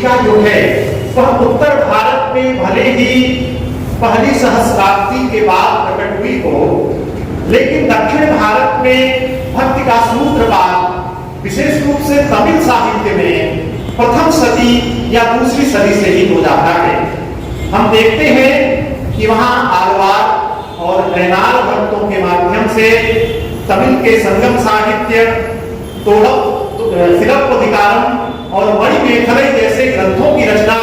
टीका जो है वह उत्तर भारत में भले ही पहली सहस्राब्दी के बाद प्रकट हुई हो, लेकिन दक्षिण भारत में भक्ति का सूत्रपात विशेष रूप से तमिल साहित्य में प्रथम सदी या दूसरी सदी से ही हो जाता है। हम देखते हैं कि वहां आलवार और नैनाल भक्तों के माध्यम से तमिल के संगम साहित्य, शिलप्पधिकारम और मणिमेखलई जैसे ग्रंथों की रचना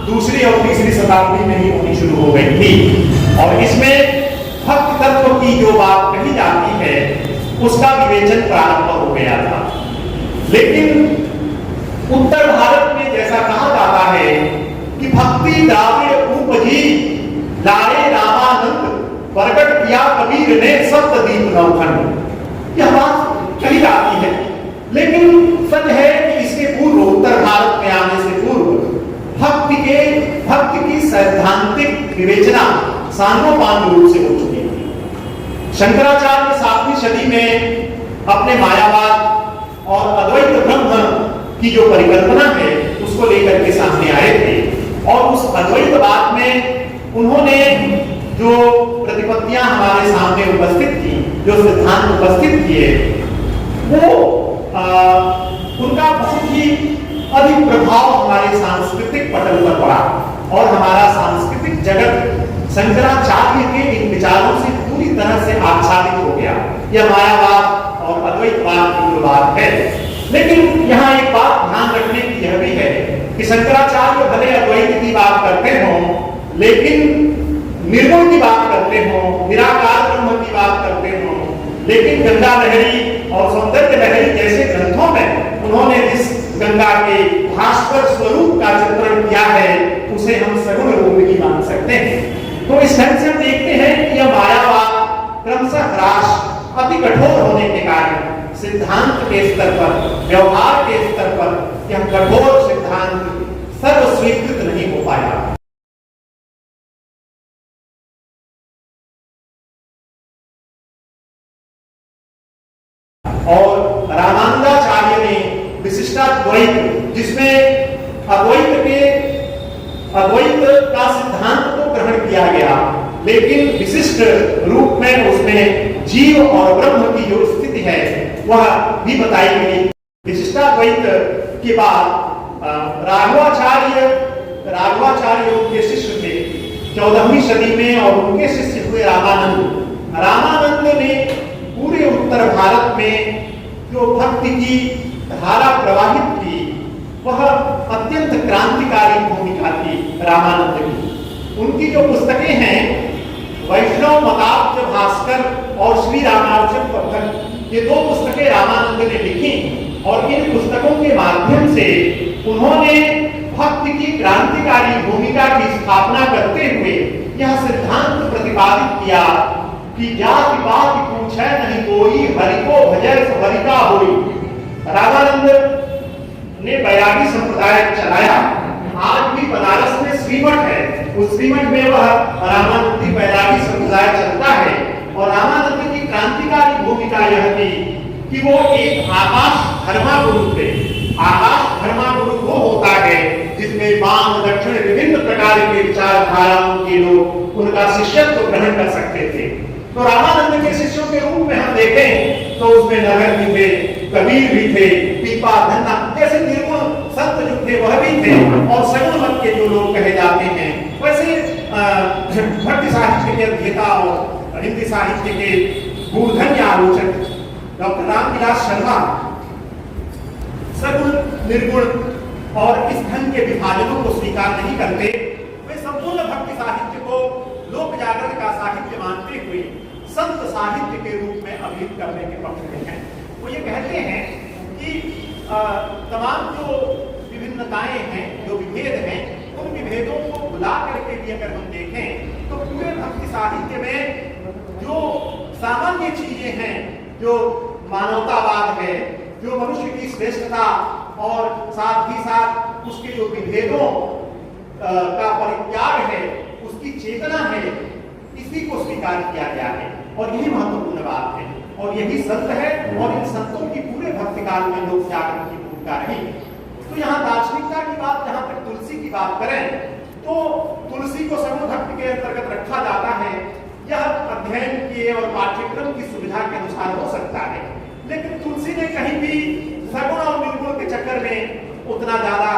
दूसरी और तीसरी शताब्दी में ही होनी शुरू हो गई थी। और इसमें भक्ति तत्व की जो बात कही जाती है उसका विवेचन प्रारंभ हो गया था। लेकिन उत्तर भारत में जैसा कहा जाता है कि भक्ति द्राविड़ उपजी लारे रामानंद प्रकट किया कबीर ने सप्तदीप नवखंड, यह बात कही जाती है। लेकिन सच है कि इसके पूर्व उत्तर भारत में आने से पूर्व भक्ति की सैद्धांतिक विवेचना सांगोपांग रूप से हो चुकी थी। शंकराचार्य 7वीं सदी में अपने मायावाद और अद्वैत ब्रह्म की जो परिकल्पना है उसको लेकर के सामने आए थे, और उस अद्वैतवाद में उन्होंने जो प्रतिपत्तियां हमारे सामने उपस्थित की, जो सिद्धांत उपस्थित किए, वो उनका बहुत ही अधिक प्रभाव हमारे सांस्कृतिक पटल पर पड़ा और हमारा सांस्कृतिक जगत शंकराचार्य के इन विचारों से पूरी तरह से आच्छादित हो गया। यह मायावाद और अद्वैतवाद की जो बात है। लेकिन यहाँ एक बात ध्यान रखने की यह भी है कि शंकराचार्य भले अद्वैत की बात करते हों, लेकिन निर्गुण की बात करते हों, निराकार ब्रह्म की बात करते हों, लेकिन गंगा लहरी और सौंदर्य लहरी जैसे ग्रंथों में उन्होंने जिस गंगा के भास्कर स्वरूप का चित्रण किया है उसे हम सगुण रूप की मान सकते हैं। तो इस ढंग से हम देखते हैं कि यह मायावाद क्रमशः ह्रास अति कठोर होने के कारण सिद्धांत के स्तर पर, व्यवहार के स्तर पर यह कठोर सिद्धांत सर्व स्वीकृत नहीं हो पाया। और रामानंदाचार्य ने विशिष्टाद्वैत, जिसमें अद्वैत का सिद्धांत तो ग्रहण किया गया, लेकिन विशिष्ट रूप में उसमें जीव और ब्रह्म की जो स्थिति है वह भी बताई गई। विशिष्टाद्वैत के बाद राघवाचार्य उनके शिष्य थे 14वीं सदी में, और उनके शिष्य हुए रामानंद। रामानंद ने पूरे उत्तर भारत में जो भक्ति की धारा प्रवाहित की वह अत्यंत क्रांतिकारी भूमिका थी रामानंद की। उनकी जो पुस्तकें हैं वैष्णव मताब्ज भास्कर और श्री रामार्चक पत्थर, ये 2 पुस्तकें रामानंद ने लिखी, और इन पुस्तकों के माध्यम से उन्होंने भक्ति की क्रांतिकारी भूमिका की स्थापना करते हुए यह सिद्धांत प्रतिपादित किया कि जाति पाति पूछे नहीं कोई, हरि को भजय सो हरि का होई। रामानंद ने बैरागी संप्रदाय चलाया। आज भी बनारस में श्रीमठ है, उस श्रीमठ में वह रामानंदी बैरागी संप्रदाय चलता है। और रामानंद की क्रांतिकारी भूमिका यह थी कि वो एक आकाश धर्मागुरु थे। आकाश धर्मागुरु वो होता है जिसमें वाम दक्षिण विभिन्न प्रकार के विचारधाराओं के लोग उनका शिष्यत्व ग्रहण कर सकते थे। तो रामानंद के शिष्यों के रूप में हम देखें तो उसमें नगर भी थे, कबीर भी थे, पीपा धन्ना जैसे निर्गुण संत जो थे वह भी थे, और सगुण मत के जो लोग कहे जाते हैं वैसे भक्ति साहित्य के अध्येता और हिंदी साहित्य के मूर्धन्य आलोचक डॉक्टर रामविलास शर्मा सगुण, निर्गुण और इस ढंग के विभाजनों को स्वीकार नहीं करते। वे संपूर्ण भक्ति साहित्य को लोक जागरण का साहित्य मानते हुए संत साहित्य के रूप में अभिहित करने के पक्ष में हैं। वो ये कहते हैं कि तमाम जो विभिन्नताएं हैं, जो विभेद हैं, उन विभेदों को भुला करके भी अगर हम देखें तो पूरे भक्ति साहित्य में जो सामान्य चीजें हैं, जो मानवतावाद है, जो मनुष्य की श्रेष्ठता और साथ ही साथ उसके जो विभेदों का परित्याग है, उसकी चेतना है, इसी को स्वीकार किया गया है। और यही महत्वपूर्ण बात है, और यही संत है, और इन संतों की पूरे भक्तिकाल में लोक जागरण की भूमिका रही। तो यहाँ दार्शनिकता की बात, जहां तक तुलसी की बात करें तो तुलसी को सगुण भक्ति के अंतर्गत रखा जाता है। यह अध्ययन के और पाठ्यक्रम की सुविधा के अनुसार हो सकता है, लेकिन तुलसी ने कहीं भी सगुण और निर्गुण के चक्कर में उतना ज्यादा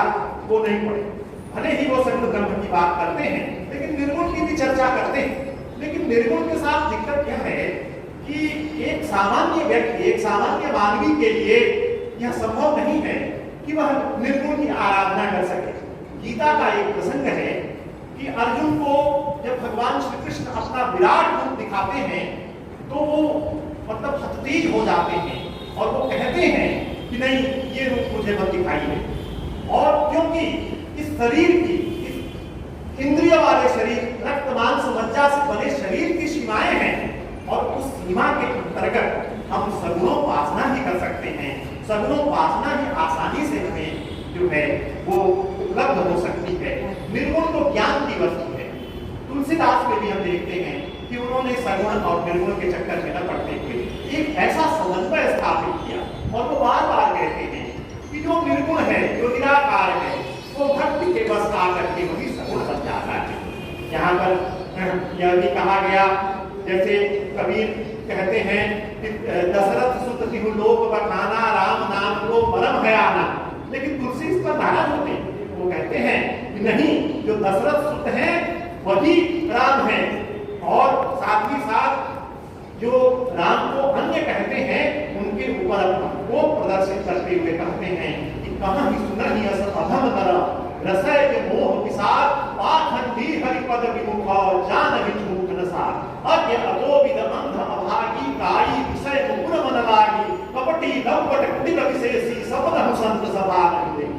वो नहीं पड़े। भले ही वो सगुण ब्रह्म की बात करते हैं, लेकिन निर्गुण की भी चर्चा करते हैं। लेकिन निर्गुण के साथ दिक्कत यह है कि एक सामान्य व्यक्ति, एक सामान्य मानवी के लिए यह संभव नहीं है कि वह निर्गुण की आराधना कर सके। गीता का एक प्रसंग है कि अर्जुन को जब भगवान श्री कृष्ण अपना विराट रूप दिखाते हैं तो वो मतलब हततेज हो जाते हैं और वो कहते हैं कि नहीं, ये रूप मुझे मत दिखाइए। और क्योंकि इस शरीर की, इस इंद्रिय वाले शरीर, रक्त मांस मज्जा से बने शरीर की सीमाएं हैं और उस सीमा के अंतर्गत हम सगुणोपासना ही कर सकते हैं। सगुणोपासना ही आसानी से हमें जो है वो उपलब्ध हो सकती है। निर्गुण तो ज्ञान की वस्तु है। तुलसीदास में भी हम देखते हैं कि उन्होंने सगुण और निर्गुण के चक्कर में न पड़ते हुए एक ऐसा समन्वय स्थापित किया और वो बार बार कहते हैं कि जो निर्गुण है, जो निराकार है, वो भक्ति के बस आकर के वही सगुण बन जाता है। यहाँ पर यह भी कहा गया, जैसे कबीर कहते हैं कि दशरथ सुत तिहु लोक बखाना, राम नाम को परम भयाना। लेकिन तुलसी इस पर नाराज होते हैं। वो कहते हैं कि नहीं, जो दशरथ सुत हैं वही राम है, और साथ ही साथ जो राम को अन्य कहते हैं उनके ऊपर अपना वो प्रदर्शित करते हुए कहते हैं कि कहाँ ही सुना ही अस अधम नर रसय के मोह विसार पाखंडी हरिपद विमुख जान विमुख नसार अज्ञ अतोविद अंध अभागी काई विषय मुकुर मन लागी कपटी लंपट कुटिल विशेषी सबद संत सभा नहीं।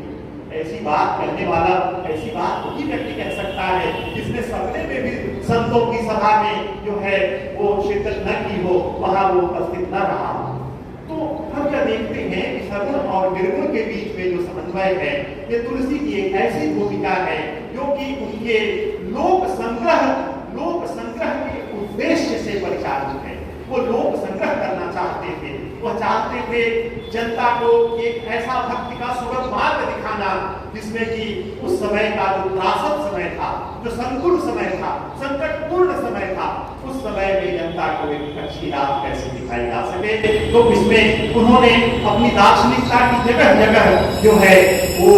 ऐसी बात कहने वाला, ऐसी बात वही व्यक्ति कह सकता है जिसने सपने में भी संतों की सभा में जो है वो शिरकत न की हो, वहां वो उपस्थित न रहा। तो हम क्या देखते हैं कि सगुण और निर्गुण के बीच में जो समन्वय है, ये तुलसी की एक ऐसी भूमिका है जो कि उनके लोक संग्रह के उद्देश्य से परिचालित है। वो लोक संग्रह करना चाहते थे। वो चाहते थे जनता को एक ऐसा भक्ति का सुगम मार्ग दिखाना जिसमें कि उस समय का जो त्रासद समय था, जो संकुल समय था, संकटपूर्ण समय था, उस समय में जनता को एक अच्छी राह कैसे दिखाई जा सके। तो इसमें उन्होंने अपनी दार्शनिकता की जगह जगह जो है वो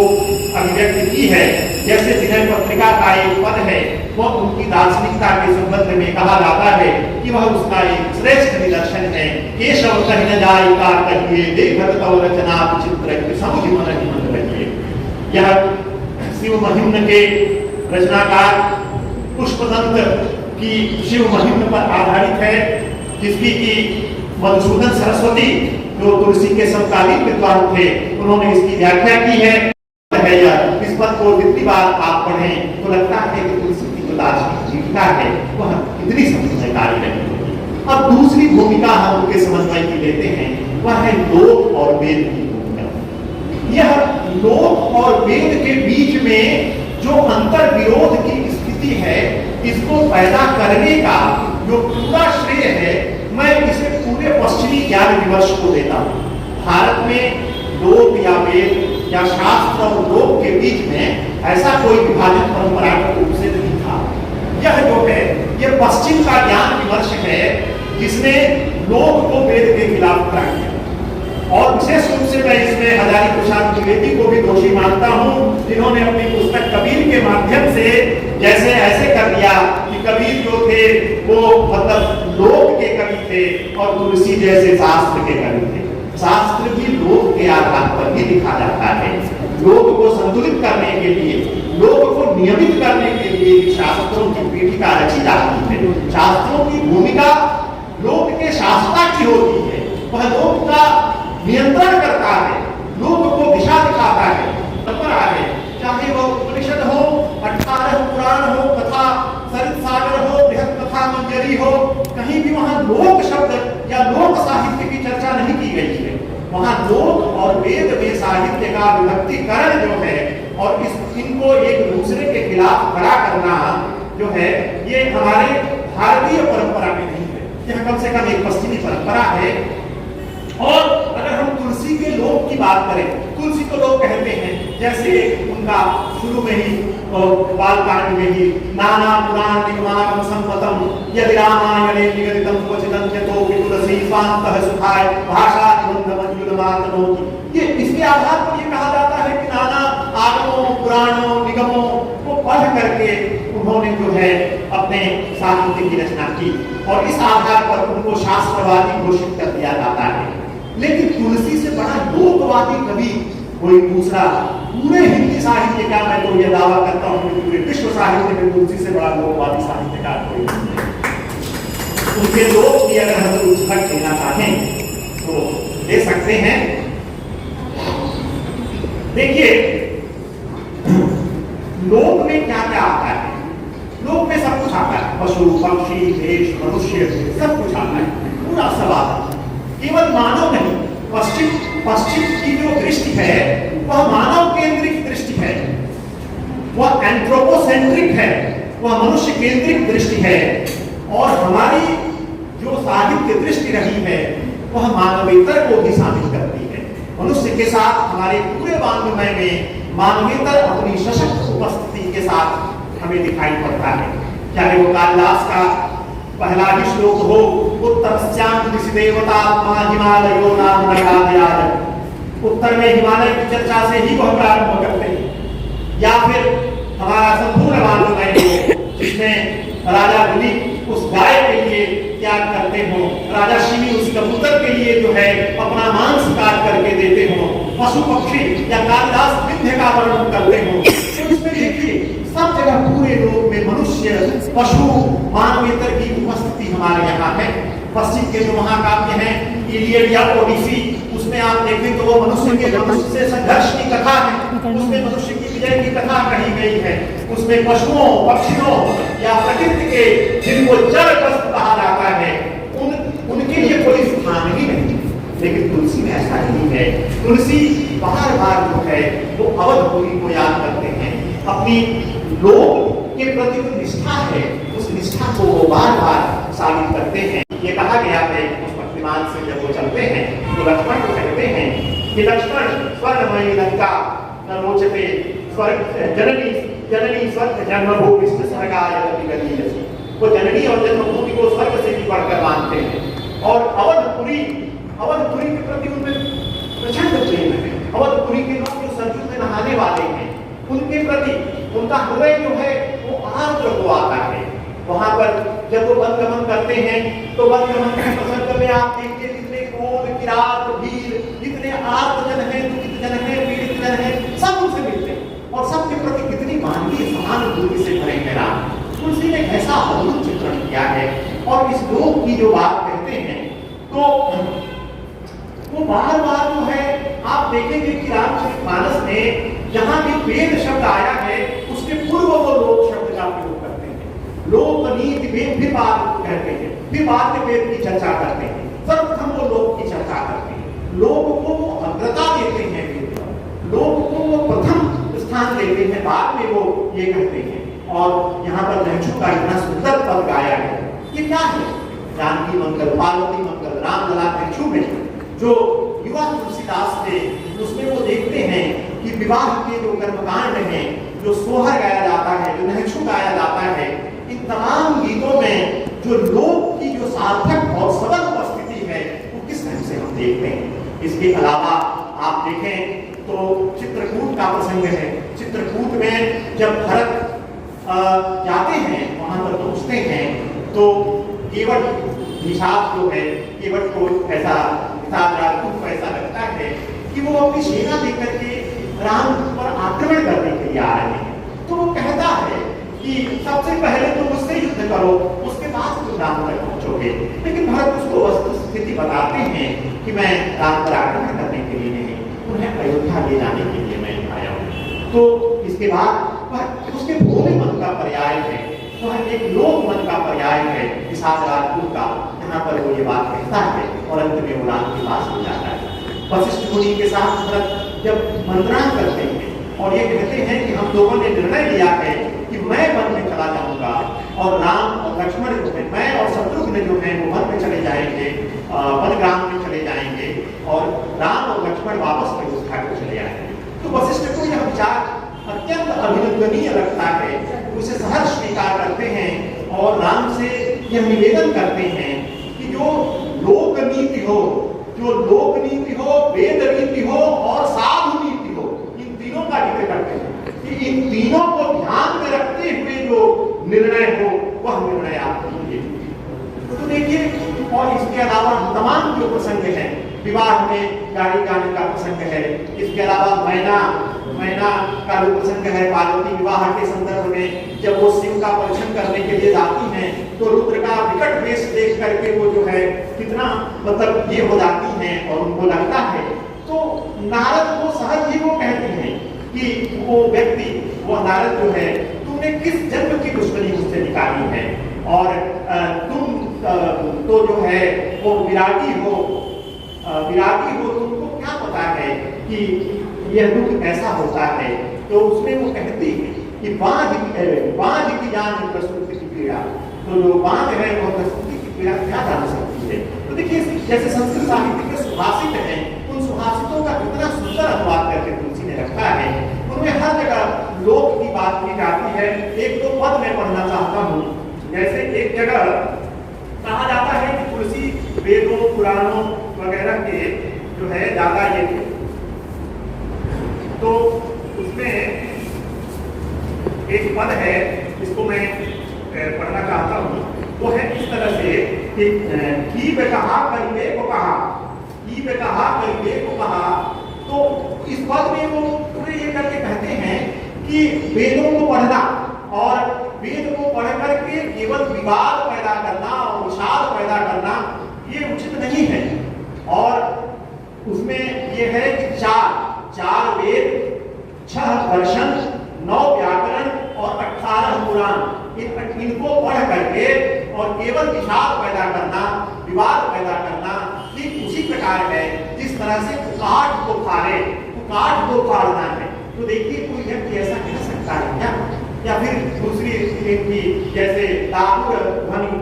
अभिव्यक्ति की है। जैसे विनय पत्रिका का एक पद है, वो उनकी दार्शनिकता के संबंध में कहा जाता है कि वह उसका एक श्रेष्ठ निदर्शन है। केशव कहि न जाय का कहिए, देखत तव रचना विचित्र समुझ मन ही मन रहिए। यह शिव महिम्न के रचनाकार पुष्पदंत की शिव महिम्न पर आधारित है, जिसकी की मधुसूदन सरस्वती जो तुलसी के समकालीन विद्वान थे, उन्होंने इसकी व्याख्या की है। इस पद को जितनी बार आप पढ़ें तो लगता है कि तुलसी की जो दार्शनिक भूमिका है वह कितनी समझदारी रही। अब दूसरी भूमिका हम उनके समन्वय की लेते हैं, वह है लोक और वेद की भूमिका। यह लोक और वेद के बीच में जो अंतर विरोध की स्थिति है, इसको पैदा करने का जो पूरा श्रेय है, मैं इसे पूरे पश्चिमी ज्ञान विमर्श को देता हूँ। भारत में लोक या वेद या शास्त्र और लोक के बीच में ऐसा कोई विभाजन परंपरागत रूप से नहीं था। यह जो है यह पश्चिम का ज्ञान विमर्श है, जिसने लोक को वेद के खिलाफ खड़ा किया। और विशेष रूप से मैं इसमें हजारी प्रसाद द्विवेदी को भी दोषी मानता हूँ, जिन्होंने अपनी पुस्तक कबीर के माध्यम से जैसे ऐसे कर दिया कि कबीर जो थे वो मतलब लोक के कवि थे और तुलसी जैसे शास्त्र के कवि थे। शास्त्र भी लोक के आधार पर ही लिखा जाता है। लोक को संतुलित करने के लिए, लोक को नियमित करने के लिए शास्त्रों की पीठिका रची जाती है। शास्त्रों की भूमिका लोक के शास्त्रा की होती है। वह लोक का नियंत्रण करता है, लोक को दिशा दिखाता है, परंपरा है। चाहे वह उपनिषद हो, 18 पुराण हो, कथा सरित सागर हो, बृहत कथा मंजरी हो, कहीं भी वहां लोक शब्द या लोक साहित्य की चर्चा नहीं की गई है। वहां लोक और वेद में साहित्य का विभक्तिकरण जो है और इनको एक दूसरे के खिलाफ खड़ा करना जो है, ये हमारे भारतीय परंपरा में नहीं है। यह कम से कम एक पश्चिमी परंपरा है। और अगर हम तुलसी के लोक की बात करें, तुलसी को लोग कहते हैं, जैसे उनका शुरू में ही बालकांड में ही नाना पुराण निगमागम संपतम यदि रामायणे निगदितम क्वचिदन्त्यतो तुलसी स्वान्तः सुखाय भाषा निबंधमन्युलमातनोति। ये इसके आधार पर ये कहा जाता है कि नाना आगमों पुराणों निगमों को पढ़ करके उन्होंने जो है अपने साहित्य की रचना की और इस आधार पर उनको शास्त्रवादी घोषित कर दिया जाता है। लेकिन तुलसी से बड़ा लोकवादी कवि कोई दूसरा पूरे हिंदी साहित्य का, मैं तो यह दावा करता हूं कि पूरे विश्व साहित्य में तुलसी से बड़ा लोकवादी साहित्यकार कोई नहीं है। उनके लोक की अगर हम कुछ झलक लेना चाहें तो ले सकते हैं। देखिए लोक में क्या क्या आता है, लोक में सब कुछ आता है, पशु पक्षी देश मनुष्य सब कुछ आता है, पूरा सब आता है। केवल मानव नहीं, पश्चिम की जो दृष्टि है वह मानव केंद्रित दृष्टि है, वह एंथ्रोपोसेंट्रिक है, वह मनुष्य केंद्रित दृष्टि है। और हमारी जो साहित्य दृष्टि रही है वह मानवेतर को भी शामिल करती है। मनुष्य के साथ हमारे पूरे वाङ्मय में मानवेतर अपनी सशक्त उपस्थिति के साथ हमें दिखाई पड़ता है। चाहे वो कालिदास का पहला ही श्लोक हो, उत्तरस्याम दिशि देवतात्मा हिमालयो नाम नगादयाद, उत्तर में हिमालय की चर्चा से ही वह प्रारंभ करते हैं। या फिर हमारा संपूर्ण वाङ्मय जिसमें राजा दिलीप उस गाय के लिए त्याग करते हो, राजा शिवी उस कबूतर के लिए जो है अपना मांस काट करके देते हो, पशु पक्षी या कालिदास विंध्य का वर्णन करते हो, तो इसमें देखिए सब जगह पूरे लोक में मनुष्य पशु मानवेतर की उपस्थिति हमारे यहाँ है। पश्चिम के जो महाकाव्य हैं इलियड या ओडिसी, उसमें आप देखें तो वो मनुष्य से संघर्ष की कथा है, उसमें मनुष्य की विजय की कथा कही गई है। उसमें पशुओं पक्षियों या प्रकृति के जिनको जड़ वस्तु कहा जाता है उनके लिए कोई स्थान ही नहीं। लेकिन तुलसी में ऐसा नहीं है। तुलसी बार बार जो है वो अवधपुरी को याद करते हैं, अपनी लोक के प्रति जो निष्ठा है उस निष्ठा को वो बार बार साबित करते हैं। ये कहा गया है उस पक्षिमान से जब वो चलते हैं तो लक्ष्मण को कहते हैं कि लक्ष्मण स्वर्णमयी लंका न रोचते स्वर्ग जननी जननी स्वर्ग जन्मभूमि स्वर्गाय गतिगति। वो जननी और जन्मभूमि को स्वर्ग से भी बढ़कर मानते हैं। और अवधपुरी के प्रति उनमें प्रचंड प्रेम है। अवधपुरी के लोग जो सरजू में नहाने वाले हैं उनके प्रति उनका हृदय जो है वो आर्द्र हो आता है। वहां पर जब वो वनगमन करते हैं तो वनगमन के प्रसंग में आप देखिए कितने क्रोध किरात वीर कितने आर्तजन हैं, दुखित जन हैं, पीड़ित जन हैं, सब उनसे मिलते हैं और सबके प्रति कितनी मानवीय सहानुभूति से भरे हैं राम। तुलसी ने ऐसा अद्भुत चित्रण किया है। और इस लोक की जो बात कहते हैं तो वो बार बार जो है आप देखेंगे कि रामचरितमानस में जहां भी वेद शब्द आया है उसके पूर्व वो लोक शब्द का प्रयोग करते हैं। लोक नीति वेद भी बात कहते हैं, फिर बाद में वेद की चर्चा करते हैं, सर्वप्रथम वो लोक की चर्चा करते हैं। लोक को वो अग्रता देते हैं, लोक को वो प्रथम स्थान देते हैं, बाद में वो ये कहते हैं। और यहाँ पर नैंचू का इतना सुंदर पद गाया है। ये क्या है? जानकी मंगल पार्वती मंगल रामलला नैंचू में जो युवा तुलसीदास थे उसमें वो देखते हैं कि विवाह के जो कर्मकांड हैं, जो सोहर गाया जाता है, जो नैंचू गाया जाता है, इन तमाम गीतों में जो लोक की जो सार्थक और सबल उपस्थिति है वो किस ढंग से हम देखते हैं। इसके अलावा आप देखें तो चित्रकूट का प्रसंग है। चित्रकूट में जब भरत जाते हैं वहां पर पहुंचते हैं तो केवट निषाद जो है, केवट को ऐसा राजपूत को ऐसा लगता है कि वो अपनी सेना लेकर के राम पर आक्रमण करने के लिए आ रहे हैं। तो वो कहता है कि सबसे पहले तो मुझसे युद्ध करो, उसके बाद तुम राम तक पहुंचोगे। लेकिन भरत उसको वस्तु स्थिति बताते हैं कि मैं राम पर आक्रमण करने के लिए नहीं, उन्हें अयोध्या ले जाने के लिए मैं आया हूँ। तो इसके बाद उसके भूमि मन का पर्याय है, वह एक लोक मन का पर्याय है निषाद राजपूत का। यहाँ पर वो ये बात कहता है और अंत में वो राम के पास हो जाता है। वशिष्ठ मुनि के साथ भरत जब मंत्रणा करते हैं और ये कहते हैं कि हम लोगों ने निर्णय लिया है कि मैं वन में चला जाऊंगा और राम और लक्ष्मण जो है, मैं और शत्रुघ्न जो है वो वन में चले जाएंगे, वनग्राम में चले जाएंगे और राम और लक्ष्मण वापस अयोध्या को चले आए। तो वशिष्ठ को यह विचार अत्यंत अभिनंदनीय लगता है, उसे सहर्ष स्वीकार करते हैं और राम से यह निवेदन करते हैं कि जो लोक नीति हो, वेद नीति हो और साधु नीति हो, इन तीनों का जिक्र करते हैं कि इन तीनों को ध्यान में रखते हुए जो निर्णय हो वह निर्णय आप लीजिए। तो देखिए, और इसके अलावा तमाम जो प्रसंग हैं, विवाह में गाड़ी गाने का प्रसंग है, इसके अलावा मैना का जो प्रसंग है, पार्वती विवाह के संदर्भ में जब वो शिव का परीक्षण करने के लिए जाती हैं तो रुद्र का विकट वेश देख करके वो जो है कितना मतलब ये हो जाती हैं और उनको लगता है, तो नारद को सहज ही वो कहते हैं कि वो व्यक्ति, वो नारद जो है, तुमने किस जन्म की दुश्मनी मुझसे निकाली है और तुम तो जो है वो विरागी हो, तुमको क्या पता है कि यह दुख ऐसा होता है। तो उसमें वो कहती है कि बांझ की जान प्रसूति की पीड़ा, तो जो बांझ है वो प्रसूति की पीड़ा क्या जान सकती है। तो देखिए, जैसे संस्कृत साहित्य के सुभाषित हैं, उन सुभाषितों का कितना सुंदर अनुवाद करके तुलसी ने रखा है। उनमें हर जगह लोक की बात की जाती है। एक दो पद मैं पढ़ना चाहता हूँ। जैसे एक जगह कहा जाता है कि तुलसी वेदों पुराणों वगैरह के जो है ज्यादा ये थे, तो उसमें एक पद है जिसको मैं पढ़ना चाहता हूँ। वो है इस तरह से कि कहा करिए को कहा, तो इस पद में वो पूरे ये करके कहते हैं कि वेदों को पढ़ना और वेद को पढ़ करके केवल विवाद पैदा करना और विषाद पैदा करना ये उचित नहीं है। और उसमें ये है कि चार वेद, 6 दर्शन, 9 व्याकरण और 18 पुराण, इनको पढ़ करके और केवल विषाद पैदा करना, विवाद पैदा करना, ठीक उसी प्रकार है जिस तरह से काठ को फाड़ना है। तो देखिए, कोई व्यक्ति ऐसा कह सकता है क्या? या फिर दूसरी इनकी जैसे दादुर ध्वनि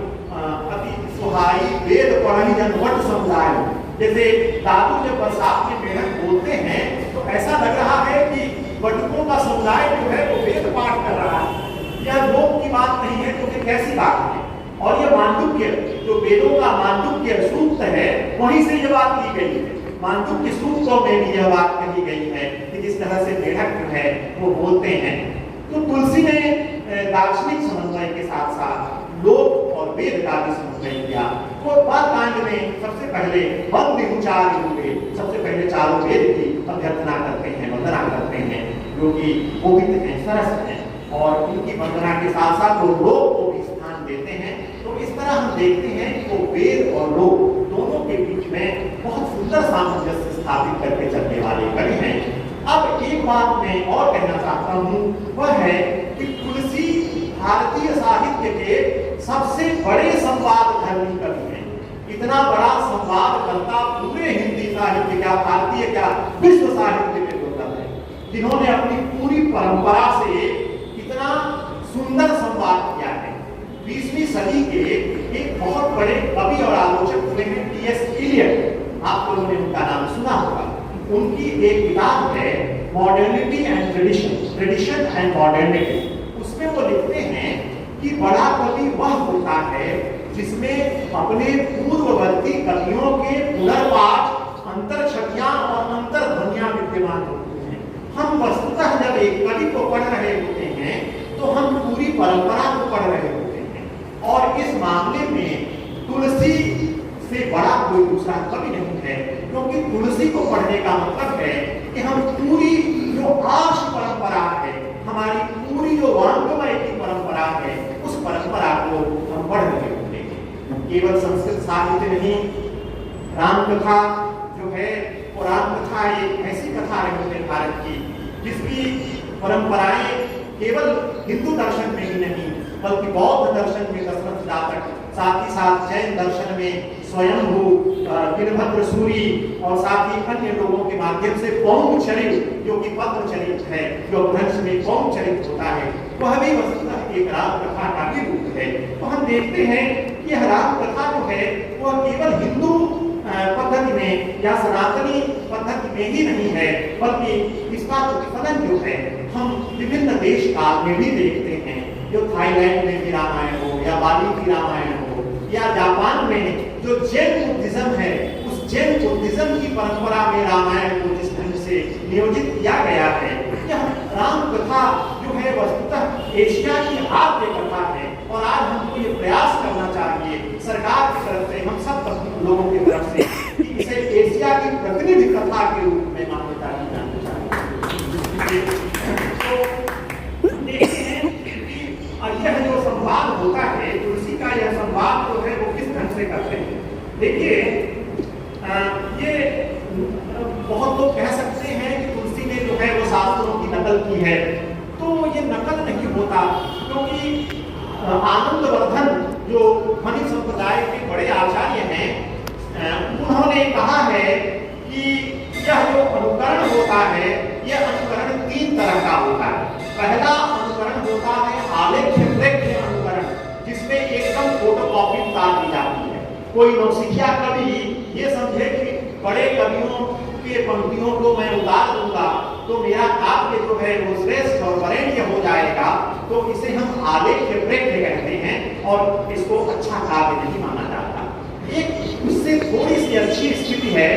अति सुहाई वेद पढ़ी जनवट समुदाय, जैसे दादू जब बरसात में मेढक बोलते हैं तो ऐसा लग रहा है कि बटुकों का समुदाय जो है वो वेद पाठ कर रहा है। यह लोक की बात नहीं है, तो फिर कैसी बात है? और ये मांडुक्य, जो वेदों का मांडुक्य सूक्त है, वहीं से यह बात की गई है। मांडुक्य सूक्तों में भी यह बात कही गई है कि जिस तरह से मेढक जो है वो बोलते हैं। तो तुलसी ने दार्शनिक समन्वय के साथ साथ लोक और वेद का भी समन्वय किया। वो कांड में सबसे पहले सबसे पहले चारों वेद की अभ्यर्थना करते हैं, वंदना करते हैं, जो कि गोविंद हैं, सरस हैं, और इनकी वंदना के साथ साथ वो लोक को भी स्थान देते हैं। तो इस तरह हम देखते हैं कि वो वेद और लोक दोनों के बीच में बहुत सुंदर सामंजस्य स्थापित करके चलने वाले कवि हैं। अब एक बात मैं और कहना चाहता हूँ, वह है कि तुलसी भारतीय साहित्य के सबसे बड़े संवाद धर्मी कवि हैं। इतना बड़ा संवाद करता पूरे हिंदी साहित्य क्या, भारतीय क्या, विश्व साहित्य में दुर्लभ है, जिन्होंने अपनी पूरी परंपरा से इतना सुंदर संवाद किया है। 20वीं सदी के एक बहुत बड़े कवि और आलोचक हुए हैं टी.एस. इलियट, आप लोगों ने उनका नाम सुना होगा। उनकी एक किताब है modernity and tradition and modernity. उसमें वो लिखते हैं कि बड़ा कवि वह होता है जिसमें अपने पूर्ववर्ती कवियों के पुनर्पाठ, अंतरछटियां और अंतर्ध्वनियां विद्यमान होती हैं। हम वस्तुतः जब एक कवि को पढ़ रहे होते हैं तो हम पूरी परंपरा को पढ़ रहे होते हैं, और इस मामले में तुलसी से बड़ा कोई दूसरा कवि नहीं है, क्योंकि तुलसी को पढ़ने का मतलब है कि हम पूरी जो आर्ष परंपरा है, हमारी पूरी जो वांग्मय की परंपरा है, उस परंपरा को हम पढ़ रहे होते हैं। केवल संस्कृत साहित्य नहीं, रामकथा जो है, वो रामकथा एक ऐसी कथा रही है भारत की जिसकी परंपराएं केवल हिंदू दर्शन में ही नहीं बल्कि बौद्ध दर्शन में दशरथ जातक, साथ ही साथ जैन दर्शन में स्वयंभू, वीरभद्र सूरी और साथ ही अन्य लोगों के माध्यम से पौंग चरित, जो कि पद्म चरित है, जो भ्रंश में पौंग चरित होता है, वह भी वस्तुतः एक राम कथा का भी रूप है। तो हम देखते हैं कि यह राम कथा जो है वह केवल हिंदू पद्धति में या सनातनी पद्धति में ही नहीं है, बल्कि इसका प्रतिफलन जो है हम विभिन्न देश काल में भी देखते हैं। जो थाईलैंड में भी रामायण हो या बाली की रामायण हो या जापान में जो जैन बुद्धिज्म है, उस जैन बुद्धिज्म की परंपरा में रामायण को जिस ढंग से नियोजित किया गया है, यह राम कथा जो है वस्तुतः एशिया की आद्य कथा है। और आज हमको ये प्रयास करना चाहिए सरकार की तरफ से, हम सब लोगों की तरफ से, कि इसे एशिया की प्रतिनिधि कथा के रूप में मान्यता दी जानी चाहिए। तो देखते हैं कि यह जो संवाद होता है, तुलसी का यह संवाद जो है वो किस ढंग से करते हैं। देखिए ये बहुत लोग कह सकते हैं कि तुलसी ने जो है वो शास्त्रों की नकल की है, तो ये नकल नहीं होता, क्योंकि आनंदवर्धन जो ध्वनि संप्रदाय के बड़े आचार्य हैं, उन्होंने कहा है कि यह जो अनुकरण होता है, यह अनुकरण 3 तरह का होता है। पहला अनुकरण होता है आलेख्य प्रेक्ष्य अनुकरण, जिसमें एकदम फोटोकॉपी उतार दी जाती है। कोई नौसिखिया कवि ये समझे कि बड़े कवियों के पंक्तियों को मैं उतार दूंगा तो मेरा काव्य जो है वो श्रेष्ठ और वरेण्य हो जाएगा, तो इसे हम आलेख्य प्रेक्ष्य कहते हैं और इसको अच्छा काव्य नहीं माना जाता। एक उससे थोड़ी सी अच्छी स्थिति है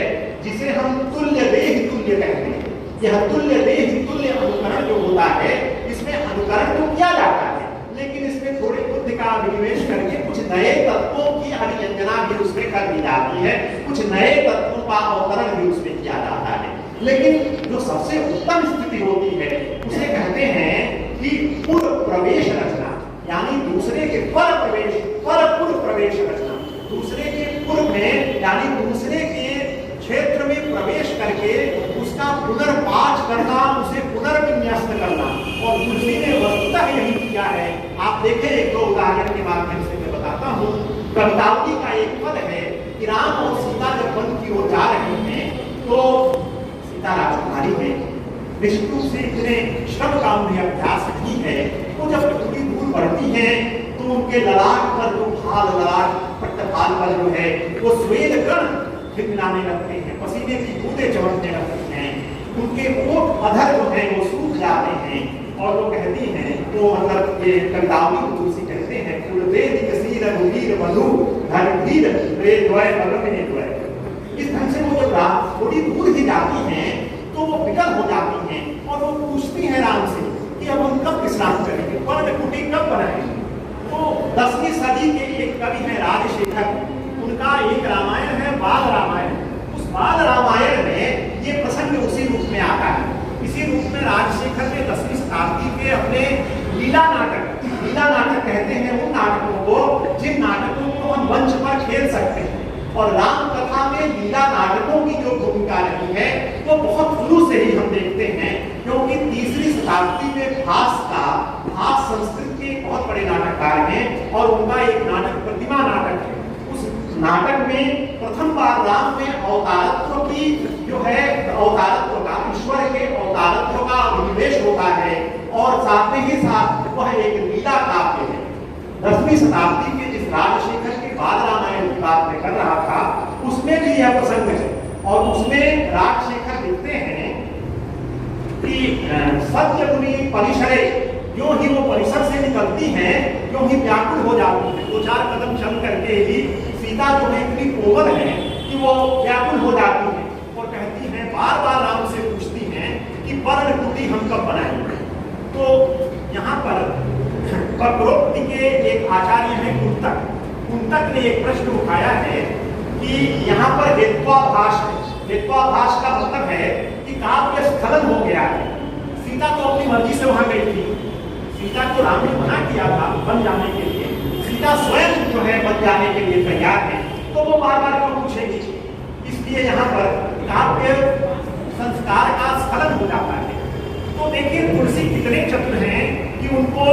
जिसे हम तुल्य देह तुल्य कहते हैं। यह तुल्य देह तुल्य अनुकरण जो होता है, इसमें अनुकरण तो किया जाता है, लेकिन इसमें थोड़े बुद्धि का विनिवेश करके कुछ नए तत्वों की अभिव्यंजना भी उसमें कर दी जाती है, कुछ नए तत्वों का अवतरण भी उसमें किया जाता है। लेकिन जो सबसे उत्तम स्थिति होती है उसे कहते हैं कि पूर्व प्रवेश रचना, यानी दूसरे के पर पूर्व प्रवेश रचना। दूसरे के पूर्व में यानी दूसरे के क्षेत्र में प्रवेश करके उसका पुनर्पाठ करना, उसे पुनर्विन्यस्त करना, और तुलसी ने वस्तुतः यही किया है। आप देखें, एक दो उदाहरण के माध्यम से मैं बताता हूँ। कवितावली का एक पद है कि राम और सीता जब वन की ओर जा रहे हैं तो सीता राजकुमारी है, निश्चित रूप से इतने श्रम का उन्हें अभ्यास नहीं है, तो जब थोड़ी दूर बढ़ती है तो उनके ललाट पर जो भाल, ललाट पट्टभाल पर जो है वो स्वेद कण खिलखिलाने लगते हैं, पसीने की बूंदें चमकने लगती हैं, उनके ओठ अधर जो है वो सूख जाते हैं, और वो कहती हैं, तो मतलब ये कवितावली को तुलसी कहते हैं, कुलवेद कसीर रघुवीर मधु धरवीर रे द्वय बलमिने द्वय। इस ढंग से वो जब थोड़ी दूर ही जाती हैं तो वो विकल हो जाती हैं और वो पूछती हैं राम से कि अब हम कब विश्राम करेंगे, पर्णकुटी कब बनाएंगे। तो 10वीं सदी के एक कवि हैं राजशेखर, उनका एक रामायण है बाल रामायण। उस बाल रामायण में ये प्रसंग उसी रूप में आता है। इसी रूप में राजशेखर ने 10वीं शताब्दी के अपने लीला नाटक कहते हैं उन नाटकों को जिन नाटकों को हम मंच पर खेल सकते हैं, और राम कथा में लीला नाटकों की जो भूमिका रही है वो बहुत शुरू से ही हम देखते हैं, क्योंकि 3री शताब्दी में भास संस्कृत के बहुत बड़े नाटककार हैं और उनका एक नाटक प्रतिमा नाटक है। उस नाटक में प्रथम बार राम में अवतारत्व की जो है अवतारत्व का, ईश्वर के अवतारत्व का अभिनिवेश होता है, और साथ ही साथ वह एक लीला काव्य है। 10वीं शताब्दी के जिस राजशेखर के बाल रामायण की बात मैं कर रहा था उसमें भी यह प्रसंग है, और उसमें राजशेखर लिखते हैं कि सत्य मुनि परिसरे, जो ही वो परिसर से निकलती हैं जो ही व्याकुल हो जाती है। 2-4 कदम चल करके ही सीता जो है इतनी कोमल है कि वो व्याकुल हो जाती है और कहती हैं, बार बार राम से पूछती हैं कि पर्णकुटी हम कब बनाएंगे। तो यहाँ पर वक्रोक्ति के एक आचार्य हैं कुंतक ने एक प्रश्न उठाया है कि यहाँ पर हेत्वाभास है। हेत्वाभास का मतलब है कि काव्य स्खलन हो गया है। सीता तो अपनी मर्जी से वहां गई थी, सीता को राम ने मना किया था बन जाने के लिए, सीता स्वयं जो है बन जाने के लिए तैयार है, तो वो बार बार क्यों पूछेगी। इसलिए यहाँ पर काव्य संस्कार का स्खलन हो जाता है। तो देखिए तुलसी कितने चतुर हैं कि उनको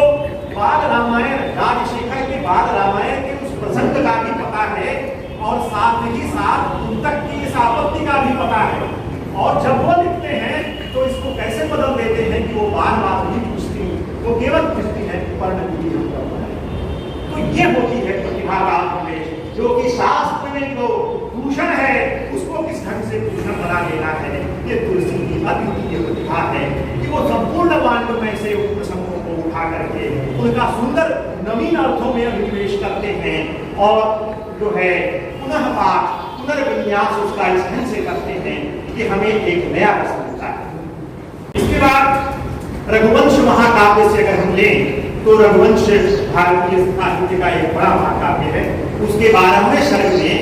बाल रामायण, राजशेखर के बाल रामायण के उस प्रसंग का भी पता है और साथ ही साथ कुंतक की इस आपत्ति का भी पता है, और जब वो लिखते हैं तो इसको कैसे बदल देते हैं कि वो बार बार नहीं पूछती, वो केवल पूछती है पर्णकुटी हम कब बनाएं। तो ये होती है प्रतिभा का उन्मेष, जो कि शास्त्र में जो भूषण है उसको किस ढंग से भूषण बना देना है, ये तुलसी की अद्वितीय प्रतिभा है कि वो संपूर्ण वांग्मय से उन प्रसंगों को उठा करके उनका सुंदर नवीन अर्थों में अभिनिवेश करते हैं और जो है पुनः पाठ पुनर्विन्यास उसका इस ढंग से करते हैं कि हमें एक नया रस मिलता है। इसके बाद रघुवंश महाकाव्य से अगर हम लें तो रघुवंश भारतीय साहित्य का एक बड़ा महाकाव्य है। उसके 12वें सर्ग में